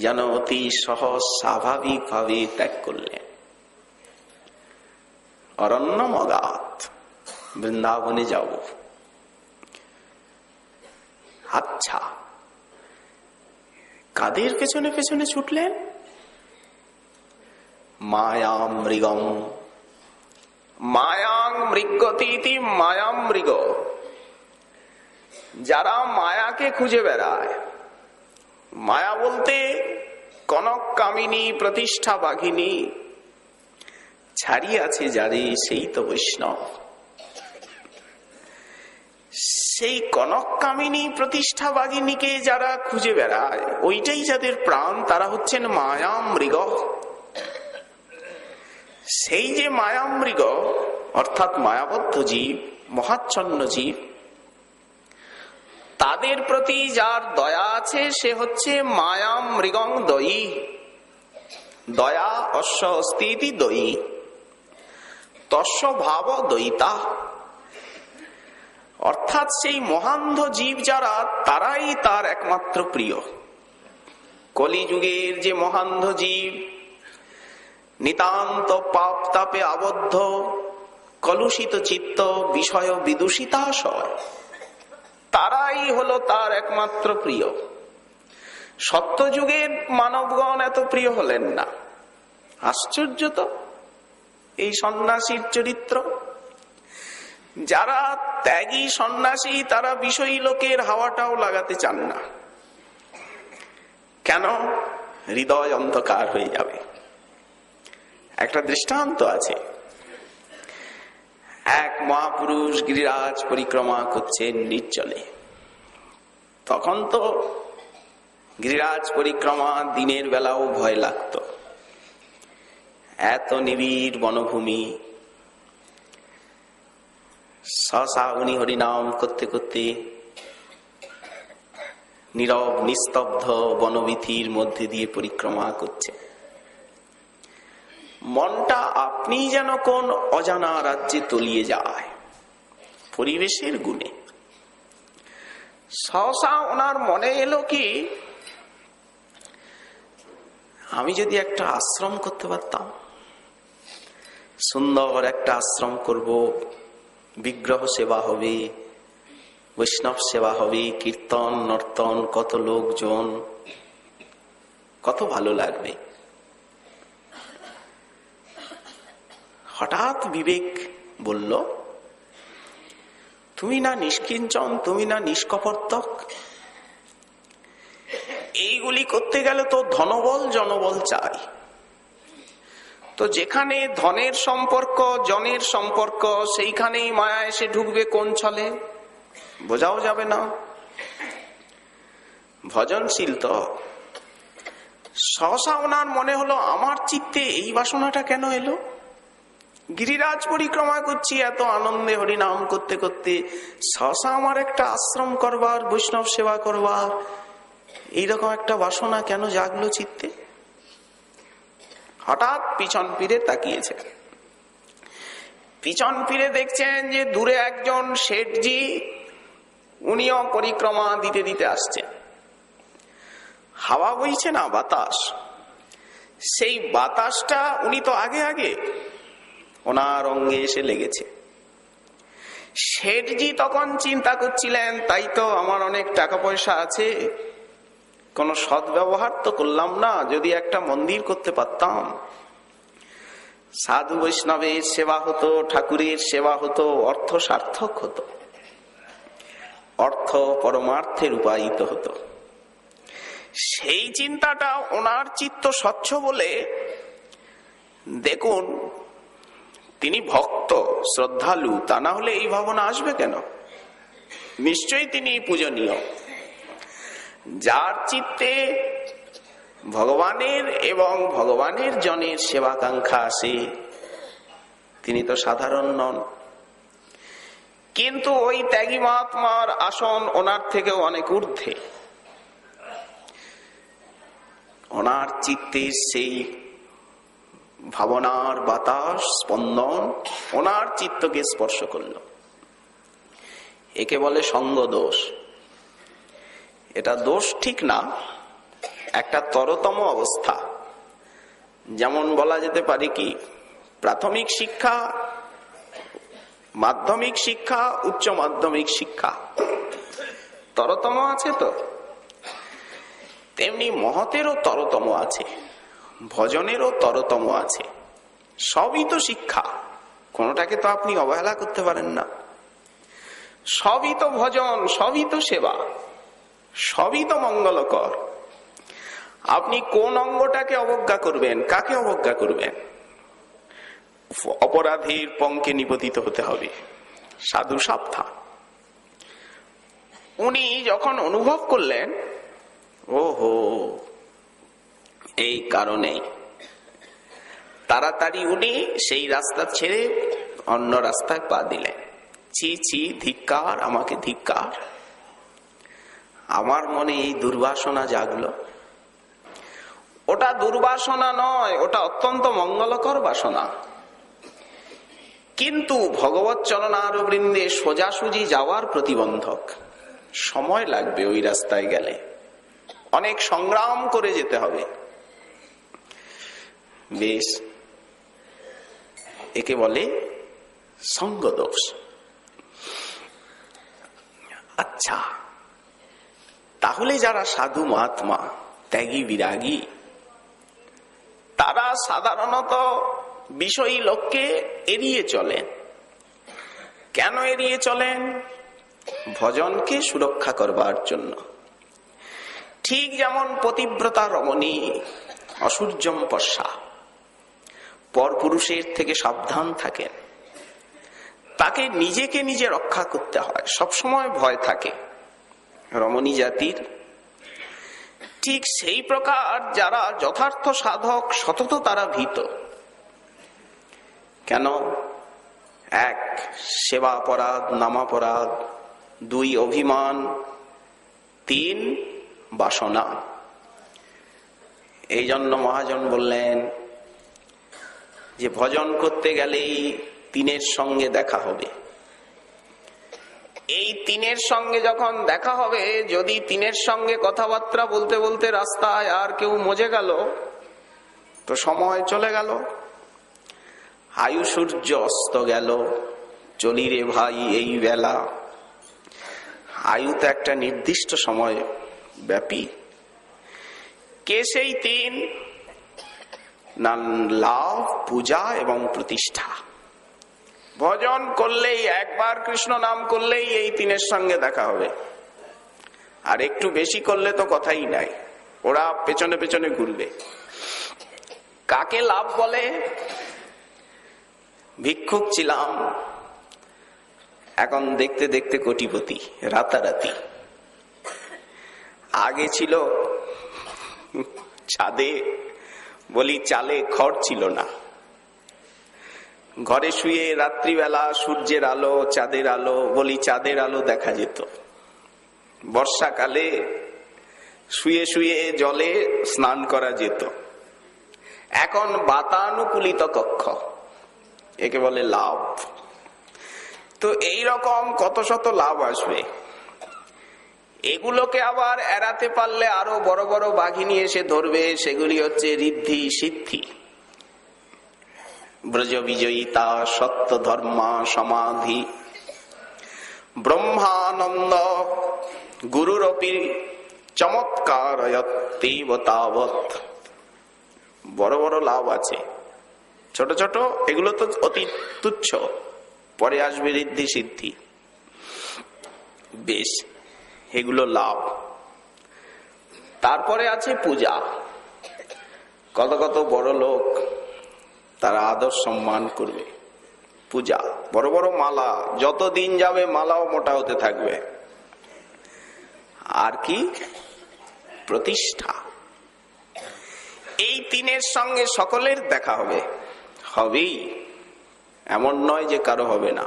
যেন অতি সহজ স্বাভাবিক ভাবে ত্যাগ করলেন। অরণ্য মগাত, বৃন্দাবনে যাব। আচ্ছা, কাদের পেছনে পেছনে ছুটলেন? মায়াম মৃগম, মায়াং মৃগতীতি মায়াম মৃগ, যারা মায়াকে খুঁজে বেড়ায়। মায়া বলতে কনক কামিনী প্রতিষ্ঠা বাঘিনী, ছাড়িয়াছে যারে সেই তো বৈষ্ণব। সেই কনক কামিনী প্রতিষ্ঠা বাঘিনীকে যারা খুঁজে বেড়ায়, ওইটাই যাদের প্রাণ, তারা হচ্ছেন মায়ামৃগ। সেই যে মায়ামৃগ অর্থাৎ মায়াবদ্ধ জীব, মহাচ্ছন্ন জীব, তাদের প্রতি যার দয়া আছে সে হচ্ছে মায়ামৃগং দয়ী। দয়া অশ্ব অস্তি দয়ী, তস্য ভাব দয়িতা। অর্থাৎ সেই মহান্ধ জীব যারা, তারাই তার একমাত্র প্রিয়। কলিযুগের যে মহান্ধ জীব, নিতান্ত পাপ তাপে আবদ্ধ, কলুষিত চিত্ত, বিষয় বিদূষিতাশয়, তারাই হলো তার একমাত্র প্রিয়। সত্যযুগের মানবগণ এত প্রিয় হলেন না। আশ্চর্য তো এই সন্ন্যাসীর চরিত্র। যারা ত্যাগী সন্ন্যাসী তারা বিষয়ী লোকের হাওয়াটাও লাগাতে চান না। কেন? হৃদয় অন্ধকার হয়ে যাবে। একটা দৃষ্টান্ত আছে। এক মহাপুরুষ গিরিরাজ পরিক্রমা করছেন নির্জনে। তখন তো গিরিরাজ পরিক্রমা দিনের বেলাও ভয় লাগতো, এত নিবিড় বনভূমি। সহসা উনি হরিনাম করতে করতে নীরব নিস্তব্ধ বনবীথির মধ্যে দিয়ে পরিক্রমা করছে। মনটা আপনি যেন কোন অজানা রাজ্যে তলিয়ে যায় পরিবেশের গুণে। সহসা ওনার মনে এলো কি, আমি যদি একটা আশ্রম করতে পারতাম, সুন্দর একটা আশ্রম করব, বিগ্রহ সেবা হবে, বৈষ্ণব সেবা হবে, কীর্তন নর্তন, কত লোকজন, কত ভালো লাগবে। হঠাৎ বিবেক বলল, তুমি না নিষ্কিঞ্চন, তুমি না নিষ্কপর্তক, এইগুলি করতে গেলে তো ধনবল জনবল চাই। তো যেখানে ধনের সম্পর্ক, জনের সম্পর্ক, সেইখানেই মায়া এসে ঢুকবে কোন ছলে? বোঝাও যাবে না। ভজনশীল তো। সহসা ওনার মনে হলো, আমার চিত্তে এই বাসনাটা কেন এলো? গিরিরাজ পরিক্রমা করছি এত আনন্দে হরিনাম করতে করতে, সহসা আমার একটা আশ্রম করবার, বৈষ্ণব সেবা করবার এইরকম একটা বাসনা কেন জাগলো চিত্তে? হঠাৎ পিছন ফিরে তাকিয়েছে। পিছন ফিরে দেখছেন যে দূরে একজন শেঠজি, উনিও পরিক্রমা দিতে দিতে আসছেন। হাওয়া বইছে না, বাতাস, সেই বাতাসটা উনি তো আগে আগে ওনার অঙ্গে এসে লেগেছে। শেঠজি তখন চিন্তা করছিলেন, তাই তো আমার অনেক টাকা পয়সা আছে, কোনো সদ্ব্যবহার তো করলাম না। যদি একটা মন্দির করতে পারতাম, সাধু বৈষ্ণবের সেবা হতো, ঠাকুরের সেবা হতো, অর্থ সার্থক হতো, অর্থ পরমার্থে রূপায়িত হতো। সেই চিন্তাটা ওনার চিত্ত স্বচ্ছ বলে দেখুন, তিনি ভক্ত, শ্রদ্ধালু, তা না হলে এই ভাবনা আসবে কেন? নিশ্চয়ই তিনি পূজনীয়। যার চিত্তে ভগবানের এবং ভগবানের জনের সেবাকাঙ্ক্ষা আসে, তিনি তো সাধারণ নন। কিন্তু ওই ত্যাগী মহাত্মার আসন ওনার থেকেও অনেক ঊর্ধ্বে। ওনার চিত্তের সেই ভাবনার বাতাস স্পন্দন ওনার চিত্তকে স্পর্শ করল। একে বলে সঙ্গ দোষ। এটা দোষ ঠিক না, একটা তরতম অবস্থা। যেমন বলা যেতে পারে কি, প্রাথমিক শিক্ষা, মাধ্যমিক শিক্ষা, উচ্চ মাধ্যমিক শিক্ষা তরতম আছে তো, তেমনি মহতেরও তরতম আছে, ভজনেরও তরতম আছে। সবই তো শিক্ষা, কোনটাকে তো আপনি অবহেলা করতে পারেন না। সবই তো ভজন, সবই তো সেবা, সবই তো মঙ্গলকর। আপনি কোন অঙ্গটাকে অবজ্ঞা করবেন, কাকে অবজ্ঞা করবেন? অপরাধীর পঙ্কে নিপতিত হতে হবে। সাধু সাবধান। উনি যখন অনুভব করলেন, ওহো, এই কারণেই তাড়াতাড়ি উনি সেই রাস্তা ছেড়ে অন্য রাস্তায় পা দিলেন। ছি ছি, ধিক্কার, আমাকে ধিক্কার। আমার মনে এই দুর্বাসনা জাগলো। ওটা দুর্বাসনা নয়, ওটা অত্যন্ত মঙ্গলকর বাসনা। কিন্তু ভগবৎ চরণারবিন্দে সোজাসুজি যাওয়ার প্রতিবন্ধক। সময় লাগবে ওই রাস্তায় গেলে, অনেক সংগ্রাম করে যেতে হবে। বেশ, একে বলে সঙ্গদোষ। আচ্ছা, তাহলে যারা সাধু মহাত্মা, ত্যাগী বিরাগী, তারা সাধারণত বিষয়ী লোককে এড়িয়ে চলেন। কেন এড়িয়ে চলেন? ভজনকে সুরক্ষা করবার জন্য। ঠিক যেমন পতিব্রতা রমণী অসূর্যম পশ্যা, পরপুরুষের থেকে সাবধান থাকেন। তাকে নিজেকে নিজে রক্ষা করতে হয়, সবসময় ভয় থাকে রমণী জাতির। ঠিক সেই প্রকার যারা যথার্থ সাধক, সতত তারা ভীত। কেন? এক, সেবাপরাধ, নামাপরাধ। দুই, অভিমান। তিন, বাসনা। এই জন্য মহাজন বললেন যে ভজন করতে গেলেই তিনের সঙ্গে দেখা হবে। এই তিনের সঙ্গে যখন দেখা হবে, যদি তিনের সঙ্গে কথাবার্তা বলতে বলতে রাস্তায় আর কেউ মজে গেল, তো সময় চলে গেল, আয়ু সূর্য অস্ত গেল। চলি রে ভাই এই বেলা। আয়ু তো একটা নির্দিষ্ট সময় ব্যাপী। কে সেই তিন? না লাভ, পূজা এবং প্রতিষ্ঠা। ভজন করলেই, একবার কৃষ্ণ নাম করলেই এই তিনের সঙ্গে দেখা হবে। আর একটু বেশি করলে তো কথাই নাই, ওরা পেছনে পেছনে ঘুরবে। কাকে লাভ বলে? ভিক্ষুক ছিলাম, এখন দেখতে দেখতে কোটিপতি, রাতারাতি। আগে ছিল ছাদে, বলি চালে খড় ছিল না, ঘরে শুয়ে রাত্রিবেলা সূর্যের আলো, চাঁদের আলো, বলি চাঁদের আলো দেখা যেত। বর্ষাকালে শুয়ে শুয়ে জলে স্নান করা যেত। এখন বাতানুকূলিত কক্ষ, একে বলে লাভ। তো এই রকম কত শত লাভ আসবে। এগুলোকে আবার এড়াতে পারলে আরো বড় বড় বাঘিনী এসে ধরবে। সেগুলি হচ্ছে ঋদ্ধি, সিদ্ধি, ব্রজ বিজয়িতা, সত্য, ধর্মা, সমাধি, ব্রহ্মানন্দ, গুরুরপি চমৎকারয়ত্যেব তাবৎ। বড় বড় লাভ আছে, ছোট ছোট এগুলো তো অতি তুচ্ছ, পরে আসবে ঋদ্ধি সিদ্ধি। বেশ, এগুলো লাভ। তারপরে আছে পূজা। কত কত বড় লোক, তারা আদর সম্মান করবে। পূজা, বড় বড় মালা, যত দিন যাবে মালাও মোটা হতে থাকবে। আর কি? প্রতিষ্ঠা। এই তিনের সঙ্গে সকলের দেখা হবে, হবেই, এমন নয় যে কারো হবে না।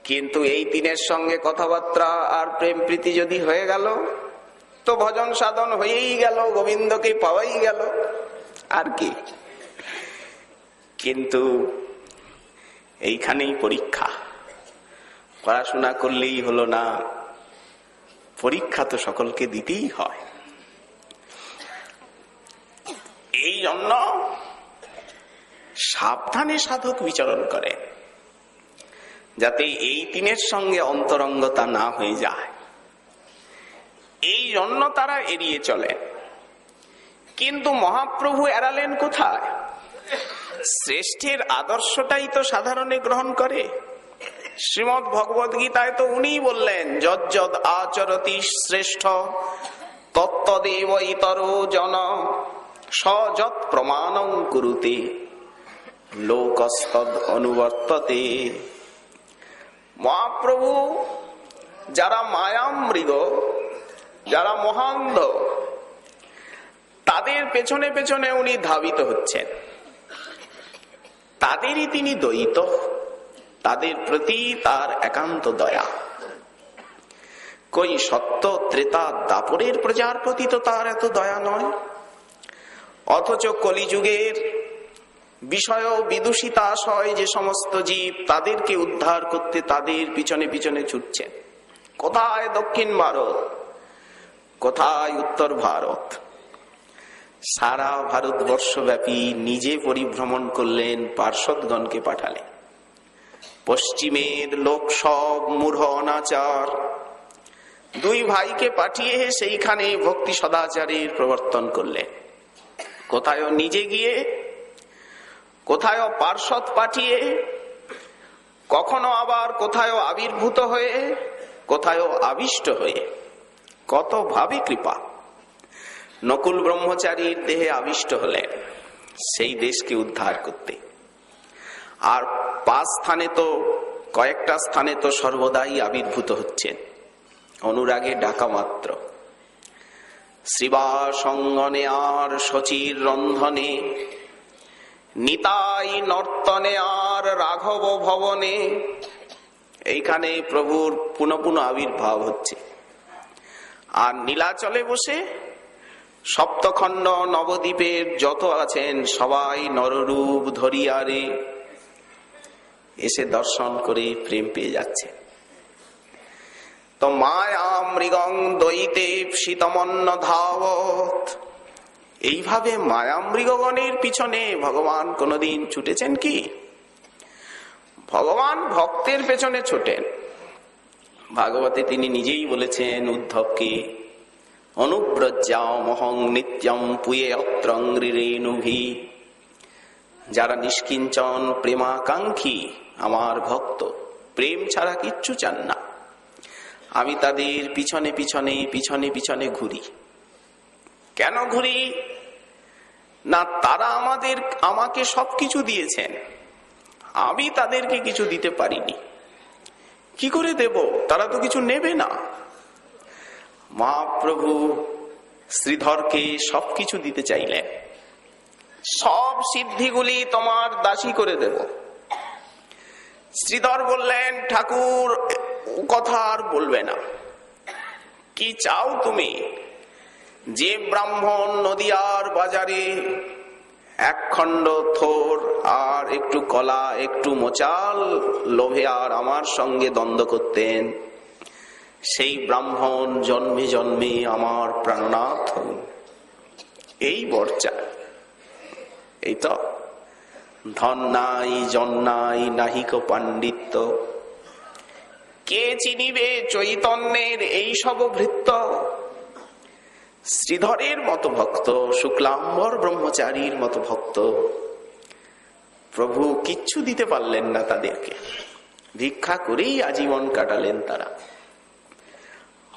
কিন্তু এই তিনের সঙ্গে কথাবার্তা আর প্রেম প্রীতি যদি হয়ে গেল, তো ভজন সাধন হয়েই গেল, গোবিন্দকে পাওয়াই গেল, আর কি। কিন্তু এইখানেই পরীক্ষা। পড়াশোনা করলেই হলো না, পরীক্ষা তো সকলকে দিতেই হয়। এই জন্য সাবধানে সাধক বিচরণ করে, যাতে এই তিনের সঙ্গে অন্তরঙ্গতা না হয়ে যায়। এই জন্য তারা এড়িয়ে চলে। কিন্তু মহাপ্রভু এড়ালেন কোথায়? শ্রেষ্ঠের আদর্শটাই তো সাধারণে গ্রহণ করে। শ্রীমদ্ ভগবদ গীতায় তো উনিই বললেন, যজ্জদ আচরতি শ্রেষ্ঠ তত্তদেব ইতরো জন সযৎ প্রমাণং কুরুতে লোকস্তদ অনুবর্ততে। মহাপ্রভু যারা মায়ামৃগ, যারা মহান্ধ, তাদের পেছনে পেছনে উনি ধাবিত হচ্ছেন। তাদেরই তিনি দ্বৈত, তাদের প্রতি তার একান্ত দয়া। কই সত্য ত্রেতা দাপরের প্রজার প্রতি তো তার এত দয়া নয়। অথচ কলিযুগের বিষয় বিদূষিতাশয় যে সমস্ত জীব, তাদেরকে উদ্ধার করতে তাদের পিছনে পিছনে ছুটছেন। কোথায় দক্ষিণ ভারত, কোথায় উত্তর ভারত, সারা ভারতবর্ষব্যাপী নিজে পরিভ্রমণ করলেন, পার্ষদগণকে পাঠালেন। পশ্চিমের লোক সব মূঢ় অনাচার, দুই ভাইকে পাঠিয়ে সেইখানে ভক্তি সদাচারের প্রবর্তন করলেন। কোথায় নিজে গিয়ে, কোথায় পার্ষদ পাঠিয়ে, কখনো আবার কোথায় আবির্ভূত হয়ে, কোথায় আবিষ্ট হয়ে। কত ভাবে কৃপা। নকুল ব্রহ্মচারীর দেহে আবিষ্ট হলেন সেই দেশকে উদ্ধার করতে। আর 5 স্থানে তো, কয়েকটা স্থানে তো সর্বদাই আবির্ভূত হচ্ছেন, অনুরাগে ডাকা মাত্র। শ্রীবাসঙ্গনে আর শচীর রন্ধনে, নিতাই নর্তনে আর রাঘব ভবনে। এইখানে প্রভুর পুনঃ পুনঃ আবির্ভাব হচ্ছে। আর নীলাচলে বসে সপ্তখণ্ড নবদ্বীপের যত আছেন সবাই নররূপ ধরিয়ারে এসে দর্শন করে প্রেম পেয়ে যাচ্ছে। তো মায়া মৃগং দয়িতে শীতমন্ন ধাবত। এইভাবে মায়া মৃগগণের পিছনে ভগবান কোনদিন ছুটেছেন কি? ভগবান ভক্তের পেছনে ছোটেন। ভাগবতে তিনি নিজেই বলেছেন উদ্ধবকে, অনুব্রজ্যামহং নিত্যম পুয়ে অত্রং রেণুভি। যারা নিষ্কিঞ্চন প্রেমাকাঙ্ক্ষী, আমার ভক্ত, প্রেম ছাড়া কিচ্ছু চান না, আমি তাদের পিছনে পিছনে পিছনে পিছনে ঘুরি। কেন ঘুরি না? তারা আমাকে সবকিছু দিয়েছেন, আমি তাদেরকে কিছু দিতে পারিনি। কি করে দেব? তারা তো কিছু নেবে না। মহাপ্রভু শ্রীধরকে সবকিছু দিতে চাইলেন, সব সিদ্ধিগুলি তোমার দাসী করে দেব। শ্রীধর বললেন, ঠাকুর কথা আর বলবে না। কি চাও তুমি? যে ব্রাহ্মণ নদিয়ার বাজারে 1 খণ্ড থোর আর একটু কলা একটু মোচাল লোভে আর আমার সঙ্গে দ্বন্দ্ব করতেন, সেই ব্রাহ্মণ জন্মে জন্মে আমার প্রাণনাথ হন। এই বর্চা। এই তো ধন নাই জন নাই নাহিক পাণ্ডিত্য, কে চিনিবে চৈতন্যের এই সব ভৃত্য? শ্রীধরের মতো ভক্ত, শুক্লাম্বর ব্রহ্মচারীর মতো ভক্ত, প্রভু কিচ্ছু দিতে পারলেন না তাদেরকে, ভিক্ষা করেই আজীবন কাটালেন তারা।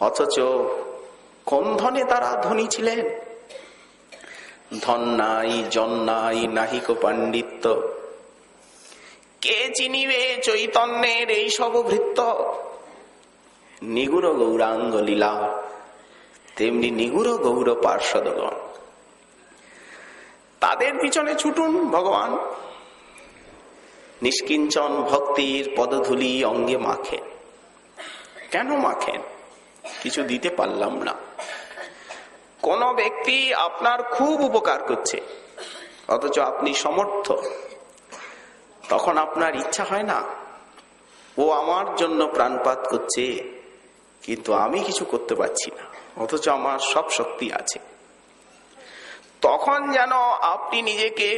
অথচ কোন ধনে তারা ধনী ছিলেন? ধন নাই, জন নাই, নাহিক পাণ্ডিত্য। কে চিনিবে চৈতন্যের এই সব ভৃত্য? নিগুড় গৌরাঙ্গ লীলা, তেমনি নিগুড় গৌর পার্ষদগণ, তাদের পিছনে ছুটুন ভগবান। নিষ্কিঞ্চন ভক্তির পদধূলি অঙ্গে মাখেন। কেন মাখেন? কিছু দিতে পারলাম না। কোন ব্যক্তি আপনার খুব উপকার করছে, অথচ আপনি সমর্থ, তখন আপনার ইচ্ছা হয় না, ও আমার জন্য প্রাণপাত করছে, কিন্তু আমি কিছু করতে পারছি না, অথচ আমার সব শক্তি আছে। তখন যেন আপনি নিজেকে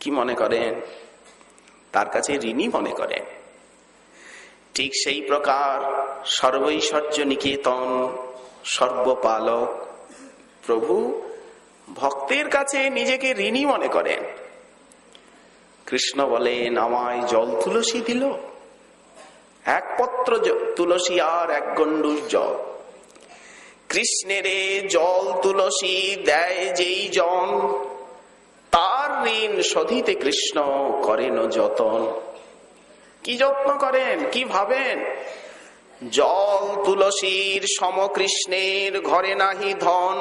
কি মনে করেন? তার কাছে ঋণী মনে করেন। ঠিক সেই প্রকার সর্বৈশ্বর্য নিকেতন, সর্বপালক প্রভু ভক্তের কাছে নিজেকে ঋণী মনে করেন। কৃষ্ণ বলেন, আমায় জল তুলসী দিল, এক পত্র তুলসী আর এক গণ্ডূষ জল। কৃষ্ণেরে জল তুলসী দেয় যেই জন, তার ঋণ শোধিতে কৃষ্ণ করেন যতন। কি যত্ন করেন, কি ভাবেন? জল তুলসীর সম কৃষ্ণের ঘরে নাহি ধন,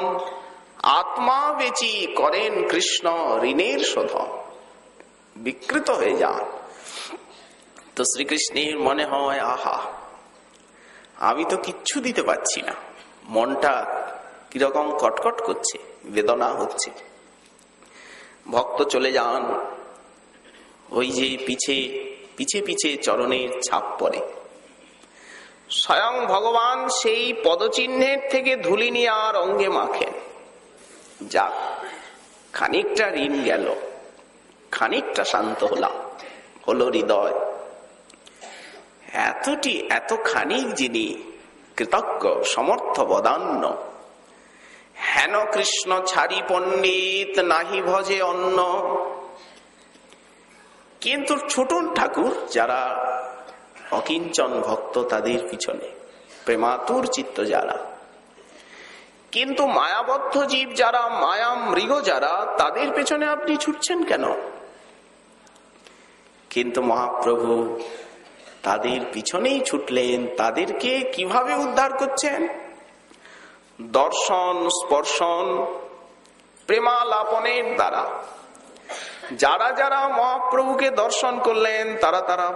আত্মা বেচি করেন কৃষ্ণ ঋণের শোধন। বিকৃত হয়ে যান তো শ্রীকৃষ্ণের মনে হয়, আহা, আমি তো কিচ্ছু দিতে পারছি না, মনটা কিরকম কটকট করছে, বেদনা হচ্ছে। ভক্ত চলে যান, ওই যে পিছে পিছে পিছে চরণের ছাপ পড়ে। স্বয়ং ভগবান সেই পদচিহ্নের থেকে ধুলি নিয়ে আর অঙ্গে মাখেন। যাক, খানিকটা ঋণ গেল, খানিকটা শান্ত হলাম, হলো হৃদয়। এত খানিক যিনি কৃতজ্ঞ, সমর্থ বদান্য, হেন কৃষ্ণ ছাড়ি পণ্ডিত নাহি ভজে অন্য। কিন্তু ছুটুন ঠাকুর যারা অকিঞ্চন ভক্ত, তাদের পিছনে, প্রেমাতুর চিত্ত যারা, কিন্তু মায়াবদ্ধ জীব যারা, মায়া মৃগ যারা, তাদের পেছনে আপনি ছুটছেন কেন? কিন্তু মহাপ্রভু তাদের পিছনেই ছুটলেন। তাদেরকে কিভাবে উদ্ধার করছেন? দর্শন, স্পর্শন, প্রেমালাপনের দ্বারা। যারা যারা মহাপ্রভুকে দর্শন করলেন, তারা তারা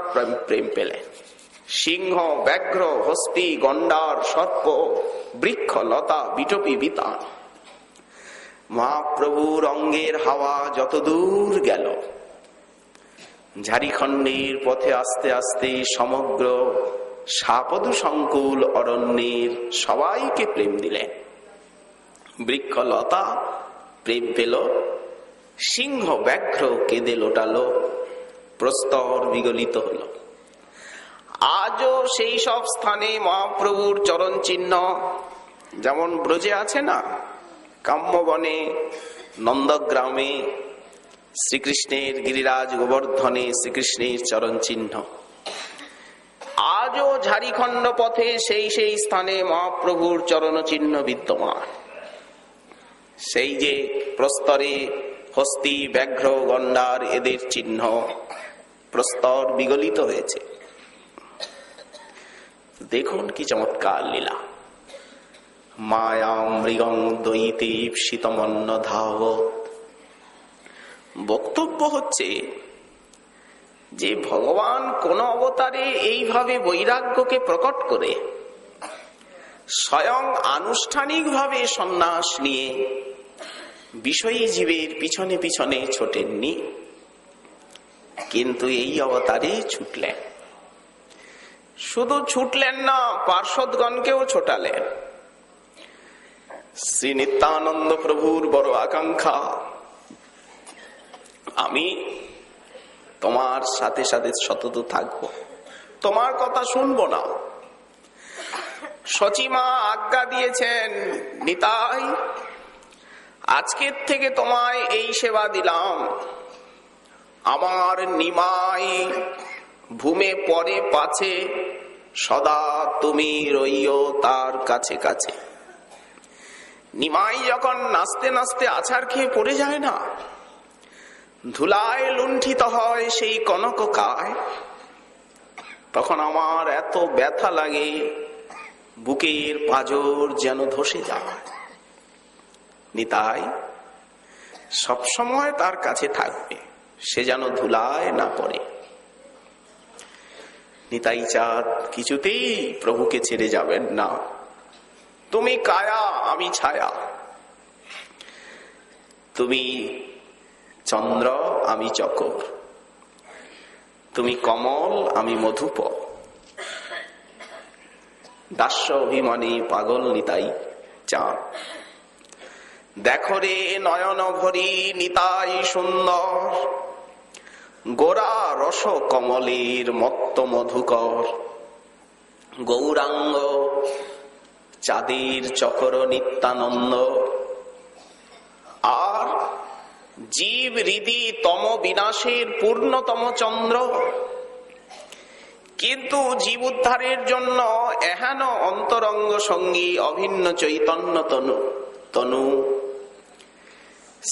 প্রেম পেলেন। সিংহ, ব্যাঘ্র, হস্তি, গন্ডার, সর্প, বৃক্ষ, লতা, বিটপি, বিতান, মহাপ্রভুর অঙ্গের হাওয়া যত দূর গেল, ঝাড়িখণ্ডের পথে আস্তে আস্তে সমগ্র সাপদু সংকুল অরণ্যের সবাইকে প্রেম দিলেন। বৃক্ষ, লতা প্রেম পেল, সিংহ, ব্যাঘ্র কেঁদে লোটালো, প্রস্তর বিগলিত হলো। আজও সেই সব স্থানে মহাপ্রভুর চরণ চিহ্ন, যেমন ব্রজে আছে না, কাম্যবনে, নন্দগ্রামে, শ্রীকৃষ্ণের গিরিরাজ গোবর্ধনে শ্রীকৃষ্ণের চরণ চিহ্ন। আজও ঝাড়িখণ্ড পথে সেই সেই স্থানে মহাপ্রভুর চরণ চিহ্ন বিদ্যমান। সেই যে প্রস্তরে হস্তি, ব্যাঘ্র, গন্ডার এদের চিহ্ন, প্রস্তর বিগলিত হয়েছে। দেখুন কি চমৎকার লীলা। মায়া মৃগং দয়িতে ঈপ্সিতমন্ন ধাবত। বক্তব্য হচ্ছে যে ভগবান কোন অবতারে এইভাবে বৈরাগ্যকে প্রকট করে স্বয়ং আনুষ্ঠানিকভাবে সন্ন্যাস নিয়ে বিষয়ী জীবের পিছনে পিছনে ছোটেননি, কিন্তু এই অবতারে ছুটলেন। শুধু ছুটলেন না, পার্ষদগণকেও ছোটালেন। শ্রী নিত্যানন্দ প্রভুর বড় আকাঙ্ক্ষা, আমি তোমার সাথে সাথে সতত থাকবো, তোমার কথা শুনবো না। সচিমা আজ্ঞা দিয়েছেন, নিতাই আজকের থেকে তোমায় এই সেবা দিলাম। আমার নিমাই ভূমে পরে পাছে, সদা তুমি রইও তার কাছে কাছে। নিমাই যখন নাচতে নাচতে আছাড় খেয়ে পড়ে যায় না, ধুলায় লুণ্ঠিত হয় সেই কনক কায়, তখন আমার এত ব্যথা লাগে, বুকের পাঁজর যেন ধসে যায়। নিতাই সবসময় তার কাছে থাকবে, সে যেন ধুলায় না পড়ে। নিতাই চাঁদ কিছুতেই প্রভুকে ছেড়ে যাবেন না। তুমি কায়া, আমি ছায়া, তুমি চন্দ্র, আমি চকর, তুমি কমল, আমি মধুপ। দাস্য অভিমানী পাগল নিতাই চাঁদ। দেখো রে নয়ন ভরি নিতাই সুন্দর, গোরা রস কমলের মত্ত মধুকর। গৌরাঙ্গ চাঁদের চকর নিত্যানন্দ, আর জীব হৃদি তম বিনাশের পূর্ণতম চন্দ্র। কিন্তু জীব উদ্ধারের জন্য এহেন অন্তরঙ্গ সঙ্গী অভিন্ন চৈতন্য তনু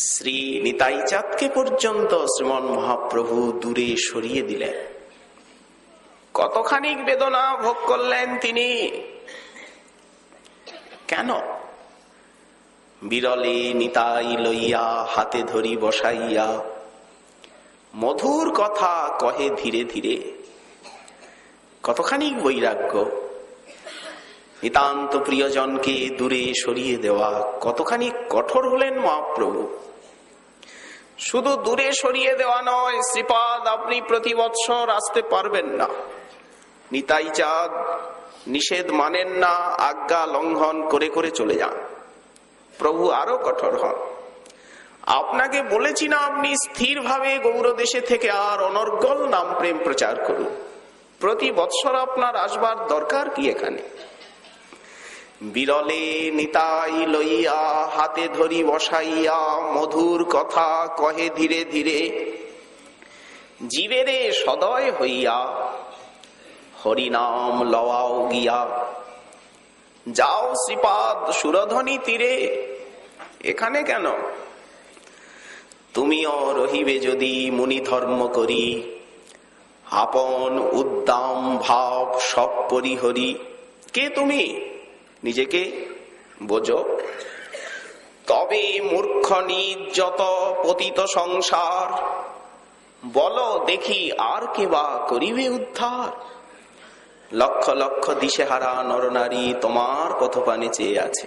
শ্রী নিতাই চাঁদকে পর্যন্ত শ্রীমন মহাপ্রভু দূরে সরিয়ে দিলেন। কতখানি বেদনা ভোগ করলেন তিনি। কেন? বিরলে নিতাই লইয়া হাতে ধরি বসাইয়া, মধুর কথা কহে ধীরে ধীরে। কতখানি বৈরাগ্য! নিতান্ত প্রিয়জনকে দূরে সরিয়ে দেওয়া কতখানি কঠোর হলেন মহাপ্রভু। শুধু দূরে সরিয়ে দেওয়া নয়, শ্রীপাদ আপনি প্রতি বৎসর আসতে পারবেন না। নিতাই চাঁদ নিষেধ মানেন না, আজ্ঞা লঙ্ঘন করে করে চলে যান। প্রভু আরো কঠোর হন। আপনাকে বলেছি না, আপনি স্থিরভাবে গৌরদেশে থেকে আর অনর্গল নাম প্রেম প্রচার করুন। প্রতি বৎসর আপনার আসবার দরকার কি এখানে? বিরলে নিতাই লইয়া হাতে ধরি বসাইয়া, মধুর কথা কহে ধীরে ধীরে। জীবেরে সদয় হইয়া হরিনাম লওয়াও গিয়া। যাও শ্রীপাদ সুরধ্বনি তীরে। এখানে কেন? তুমিও রহিবে যদি মুনি ধর্ম করি, আপন উদ্দাম ভাব সব পরিহরি। কে তুমি? নিজেকে বোঝো। তবে মূর্খ নিজ যত পতিত সংসার, বলো দেখি আর কে বা করিবে উদ্ধার। লক্ষ লক্ষ দিশেহারা নরনারী তোমার পথপানে চেয়ে আছে।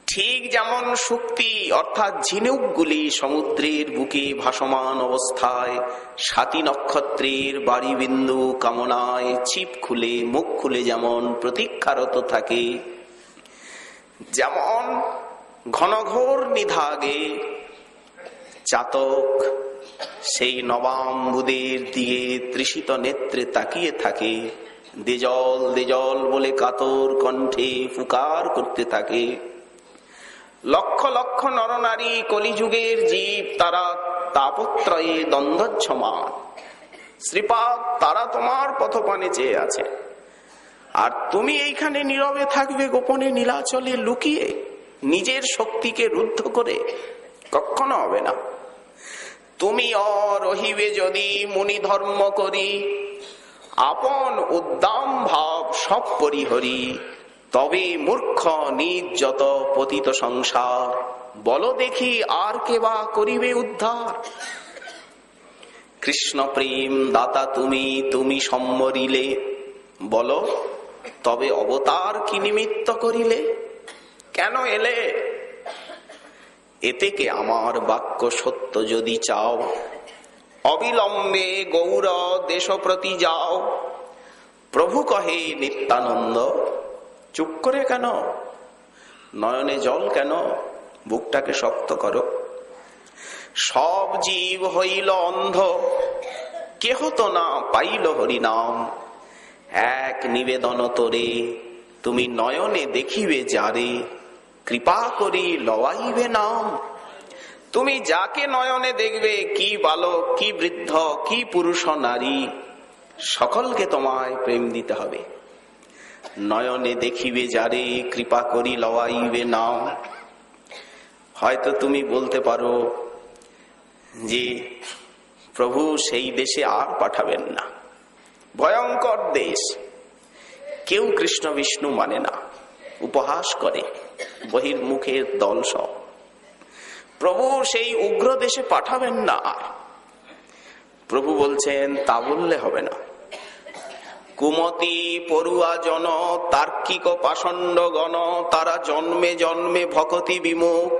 ঠিক যেমন শক্তি অর্থাৎ ঝিনুকগুলি সমুদ্রের বুকে ভাসমান অবস্থায় সাতী নক্ষত্রের বাড়ি বিন্দু কামনায় ছিপ খুলে মুখ খুলে যেমন প্রতীক্ষারত থাকে, যেমন ঘনঘোর নিধাগে চাতক সেই নবাম্বুদের দিকে তৃষিত নেত্রে তাকিয়ে থাকে, দেজল দেজল বলে কাতর কণ্ঠে ফুকার করতে থাকে। লক্ষ লক্ষ নরনারী কলিযুগের জীব, তারা তাপত্রয়ে দ্বন্দ্বচ্ছমান। শ্রীপাদ তারা তোমার পথপানে চেয়ে আছে, আর তুমি এইখানে নীরবে থাকবে গোপনে নীলাচলে লুকিয়ে নিজের শক্তিকে রুদ্ধ করে? কখনো হবে না। তুমি রহিবে যদি মুনি ধর্ম করি, আপন উদ্দাম ভাব সব পরিহরি। তবে মূর্খ নিজ যত পতিত সংসার, বলো দেখি আর কে বা করিবে উদ্ধার। কৃষ্ণ প্রেম দাতা তুমি, তুমি সম্মরিলে, বলো তবে অবতার কি নিমিত্ত করিলে? কেন এলে? এতে কে আমার বাক্য সত্য যদি চাও, অবিলম্বে গৌর দেশ প্রতি যাও। প্রভু কহে নিত্যানন্দ, চুপ করে কেন? নয়নে জল কেন? বুকটাকে শক্ত করো। সব জীব হইল অন্ধ, কেহ তো না পাইল হরিনাম। এক নিবেদন তোরে, তুমি নয়নে দেখিবে যারে, কৃপা করি লওয়াইবে নাম। তুমি যাকে নয়নে দেখবে, কি বালক, কি বৃদ্ধ, কি পুরুষ নারী, সকলকে তোমায় প্রেম দিতে হবে। নয়নে দেখিবে যারে, কৃপা করি লওয়াইবে নাম। হয়তো তুমি বলতে পারো যে প্রভু সেই দেশে আর পাঠাবেন না, ভয়ঙ্কর দেশ, কেউ কৃষ্ণ বিষ্ণু মানে না, উপহাস করে, বহির্মুখের দল সব। প্রভু সেই উগ্র দেশে পাঠাবেন না আর। প্রভু বলছেন তা বললে হবে না। কুমতি পড়ুয়া জন, তার্কিক পাষণ্ড গণ, তারা জন্মে জন্মে ভক্তি বিমুখ।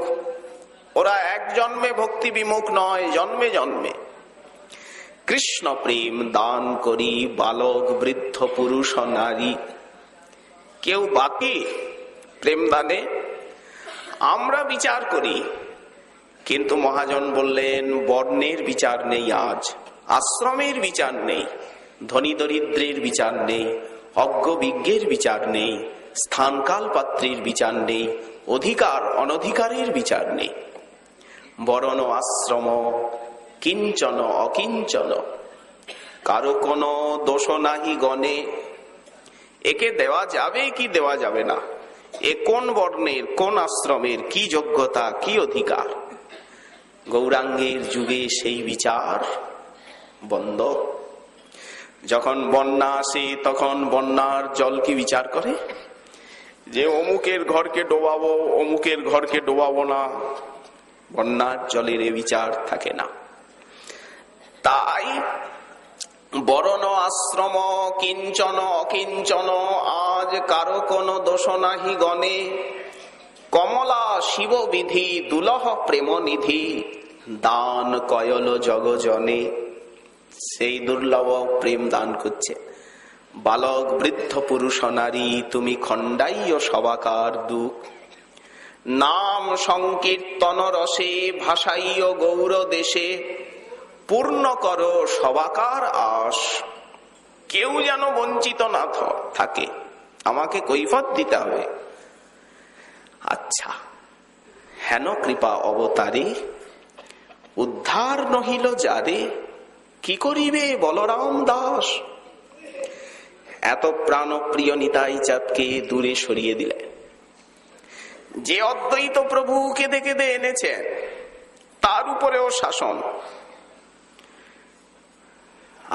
ওরা এক জন্মে ভক্তি বিমুখ নয়, জন্মে জন্মে। কৃষ্ণ প্রেম দান করি বালক বৃদ্ধ পুরুষ নারী। কেউ বাকি প্রেম দানে? আমরা বিচার করি, কিন্তু মহাজন বললেন বর্ণের বিচার নেই আজ, আশ্রমের বিচার নেই, ধনী দরিদ্রের বিচার নেই, অজ্ঞ বিজ্ঞের বিচার নেই, স্থানকাল পাত্রীর বিচার নেই, অধিকার অনধিকারের বিচার নেই। বরণ আশ্রম কিঞ্চন অকিঞ্চন, কারো কোনো দোষ নাহি গণে। একে দেওয়া যাবে কি দেওয়া যাবে না, এ কোন বর্ণের, কোন আশ্রমের, কি যোগ্যতা, কি অধিকার। গৌরাঙ্গের যুগে সেই বিচার বন্ধ। যখন বন্যা আসে তখন বন্যার জল কি বিচার করে যে অমুকের ঘরকে ডোবাবো, অমুকের ঘরকে ডোবাবো না? বন্যার জলের এ বিচার থাকে না। তাই বরণ আশ্রম কিঞ্চন অকিঞ্চন, আজ কারো কোনো দোষ নাহি গণে। কমলা শিব বিধি দুলহ প্রেম নিধি, দান কয়ল জগজনে। সেই দুর্লভ প্রেম দান করছে। বালক বৃদ্ধ পুরুষ নারী, তুমি খণ্ডাইও সবাকার দুঃখ। নাম সংকীর্তন রসে ভাসাইও গৌর দেশে, পূর্ণ করো সবাকার আশ। কেউ যেন বঞ্চিত না থাকে, আমাকে কৈফত দিতে হবে। আচ্ছা, হেন কৃপা অবতারে, উদ্ধার নহিল যারে, কি করিবে বলরাম দাস? এত প্রাণপ্রিয় নিতাই চাঁদকে দূরে সরিয়ে দিলেন। যে অদ্বৈত প্রভু কেঁদে কেঁদে এনেছেন, তার উপরেও শাসন।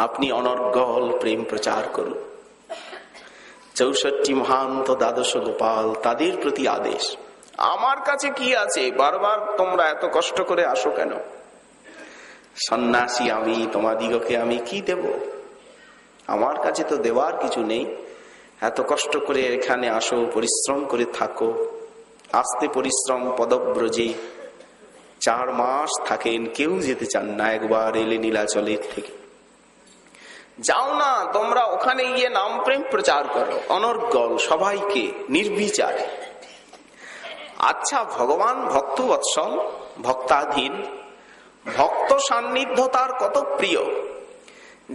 আপনি অনর্গল প্রেম প্রচার করুন। 64 মহান্ত দ্বাদশ গোপাল, তাদের প্রতি আদেশ। আমার কাছে কি আছে, বারবার তোমরা এত কষ্ট করে আসো কেন? সন্ন্যাসী আমি, তোমাদিগকে আমি কি দেব? আমার কাছে তো দেওয়ার কিছু নেই। এত কষ্ট করে এখানে আসো, পরিশ্রম করে থাকো। আস্তে পরিশ্রম পদব্রজে 4 মাস থাকেন, কেউ যেতে চান না। একবার এলে নীলাচলের থেকে, যাও না তোমরা, ওখানে গিয়ে নাম প্রেম প্রচার করো অনর্গল, সবাইকে নির্বিচারে। আচ্ছা, ভগবান ভক্ত বৎসল, ভক্তাধীন, ভক্ত সান্নিধ্য তার কত প্রিয়।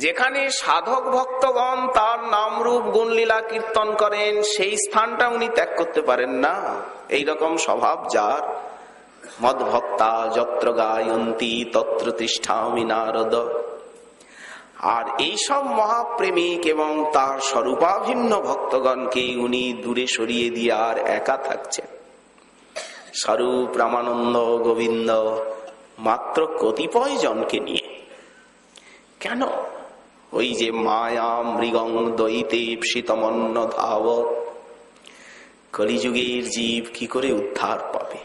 যেখানে সাধক ভক্তগণ তার নাম রূপ গুণলীলা কীর্তন করেন, সেই স্থানটা উনি ত্যাগ করতে পারেন না। এইরকম স্বভাব যার। মদ্ভক্তা যত্র গায়ন্তি তত্র তিষ্ঠামি নারদ। আর এইসব মহাপ্রেমিক এবং তার স্বরূপাভিন্ন ভক্তগণকে উনি দূরে সরিয়ে দিয়ে আর একা থাকছেন। স্বরূপ রামানন্দ গোবিন্দ মাত্র কতিপয় জনকে নিয়ে। কেন? ওই যে মায়া মৃগং দয়িতে শীতমন্ন ধাব। কলিযুগের জীব কি করে উদ্ধার পাবে?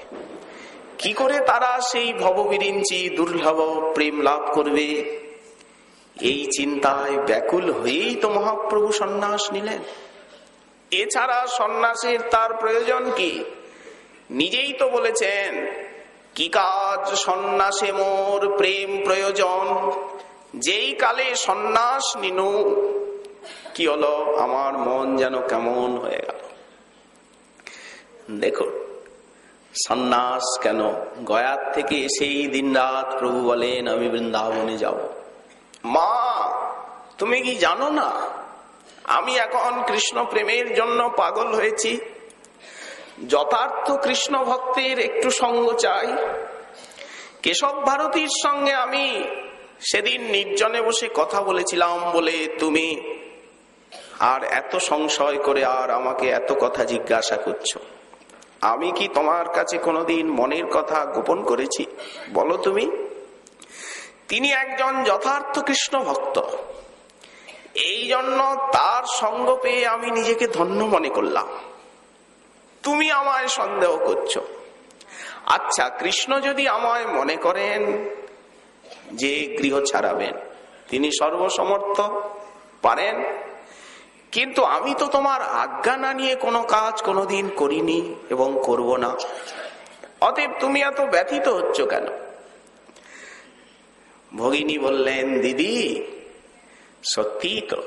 কি করে তারা সেই ভববিরিঞ্চি দুর্লভ প্রেম লাভ করবে? এই চিন্তায় ব্যাকুল হয়েই তো মহাপ্রভু সন্ন্যাস নিলেন। এছাড়া সন্ন্যাসের তার প্রয়োজন কি? নিজেই তো বলেছেন, কি কাজ সন্ন্যাসে মোর প্রেম প্রয়োজন। যেই কালে সন্ন্যাস নিনু, কি হলো, আমার মন যেন কেমন হয়ে গেল। দেখুন সন্ন্যাস কেন? গয়ার থেকে সেই দিন রাত প্রভু বলেন আমি বৃন্দাবনে যাব। মা তুমি কি জানো না আমি এখন কৃষ্ণ প্রেমের জন্য পাগল হয়েছি? যথার্থ কৃষ্ণ ভক্তের একটু সঙ্গ চাই। কেশব ভারতীর সঙ্গে আমি সেদিন নির্জনে বসে কথা বলেছিলাম বলে তুমি আর এত সংশয় করে আর আমাকে এত কথা জিজ্ঞাসা করছো। আমি কি তোমার কাছে কোনোদিন মনের কথা গোপন করেছি? বলো তুমি। তিনি একজন যথার্থ কৃষ্ণ ভক্ত, এই জন্য তার সঙ্গ পেয়ে আমি নিজেকে ধন্য মনে করলাম। তুমি আমায় সন্দেহ করছো। আচ্ছা, কৃষ্ণ যদি আমায় মনে করেন যে গৃহ ছাড়াবেন, তিনি সর্বসমর্থ, পারেন। কিন্তু আমি তো তোমার আজ্ঞা না নিয়ে কোনো কাজ কোনোদিন করিনি এবং করব না। অতএব তুমি এত ব্যথিত হচ্ছ কেন? ভগিনী বললেন, দিদি সত্যি তো,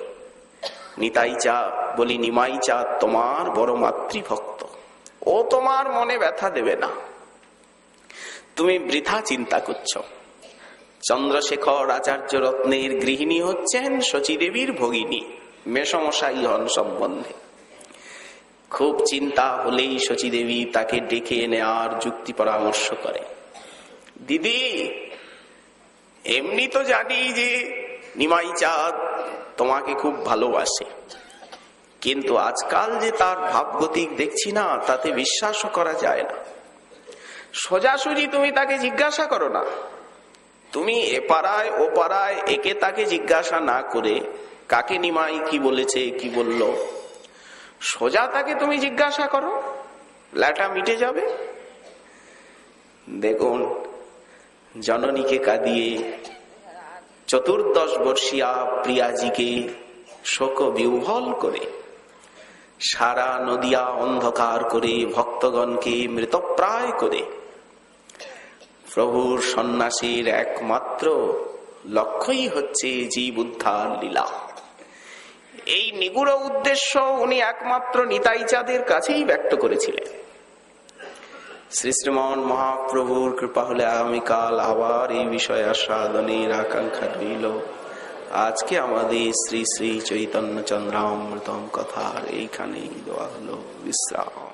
নিতাই চা বলি নিমাই চা তোমার বড় মাতৃভক্ত, ও তোমার মনে ব্যথা দেবে না। তুমি বৃথা চিন্তা করছো। চন্দ্রশেখর আচার্য রত্নের গৃহিণী হচ্ছেন শচীদেবীর ভগিনী, মেসমশাই হন সম্বন্ধে। খুব চিন্তা হলেই শচীদেবী তাকে ডেকে এনে আর যুক্তি পরামর্শ করে। দিদি, এমনি তো জানি যে নিমাই চাঁদ তোমাকে খুব ভালোবাসে, কিন্তু আজকাল যে তার ভাবগতিক দেখছি না, তাতে বিশ্বাসও করা যায় না। সোজাসুজি তুমি তাকে জিজ্ঞাসা করো না। তুমি এ পাড়ায় ও পাড়ায় একে তাকে জিজ্ঞাসা না করে কাকে নিমাই কি বলেছে কি বলল, সোজা তাকে তুমি জিজ্ঞাসা করো, ল্যাটা মিটে যাবে। দেখুন, জননীকে কাঁদিয়ে 14 বর্ষীয়া প্রিয়াজিকে শোক বিহ্বল করে সারা নদিয়া অন্ধকার করে ভক্তগণকে মৃতপ্রায় করে প্রভুর সন্ন্যাসীর একমাত্র লক্ষ্যই হচ্ছে জীব উদ্ধার লীলা। এই নিগুড় উদ্দেশ্য উনি একমাত্র নিতাই চাঁদের কাছেই ব্যক্ত করেছিলেন। শ্রী শ্রীমন মহাপ্রভুর কৃপা হলে আগামীকাল আবার এই বিষয়ে আস্বাদনের আকাঙ্ক্ষা রইল। আজকে আমাদের শ্রী শ্রী চৈতন্য চন্দ্রামৃতম কথার এইখানেই দেওয়া হলো বিশ্রাম।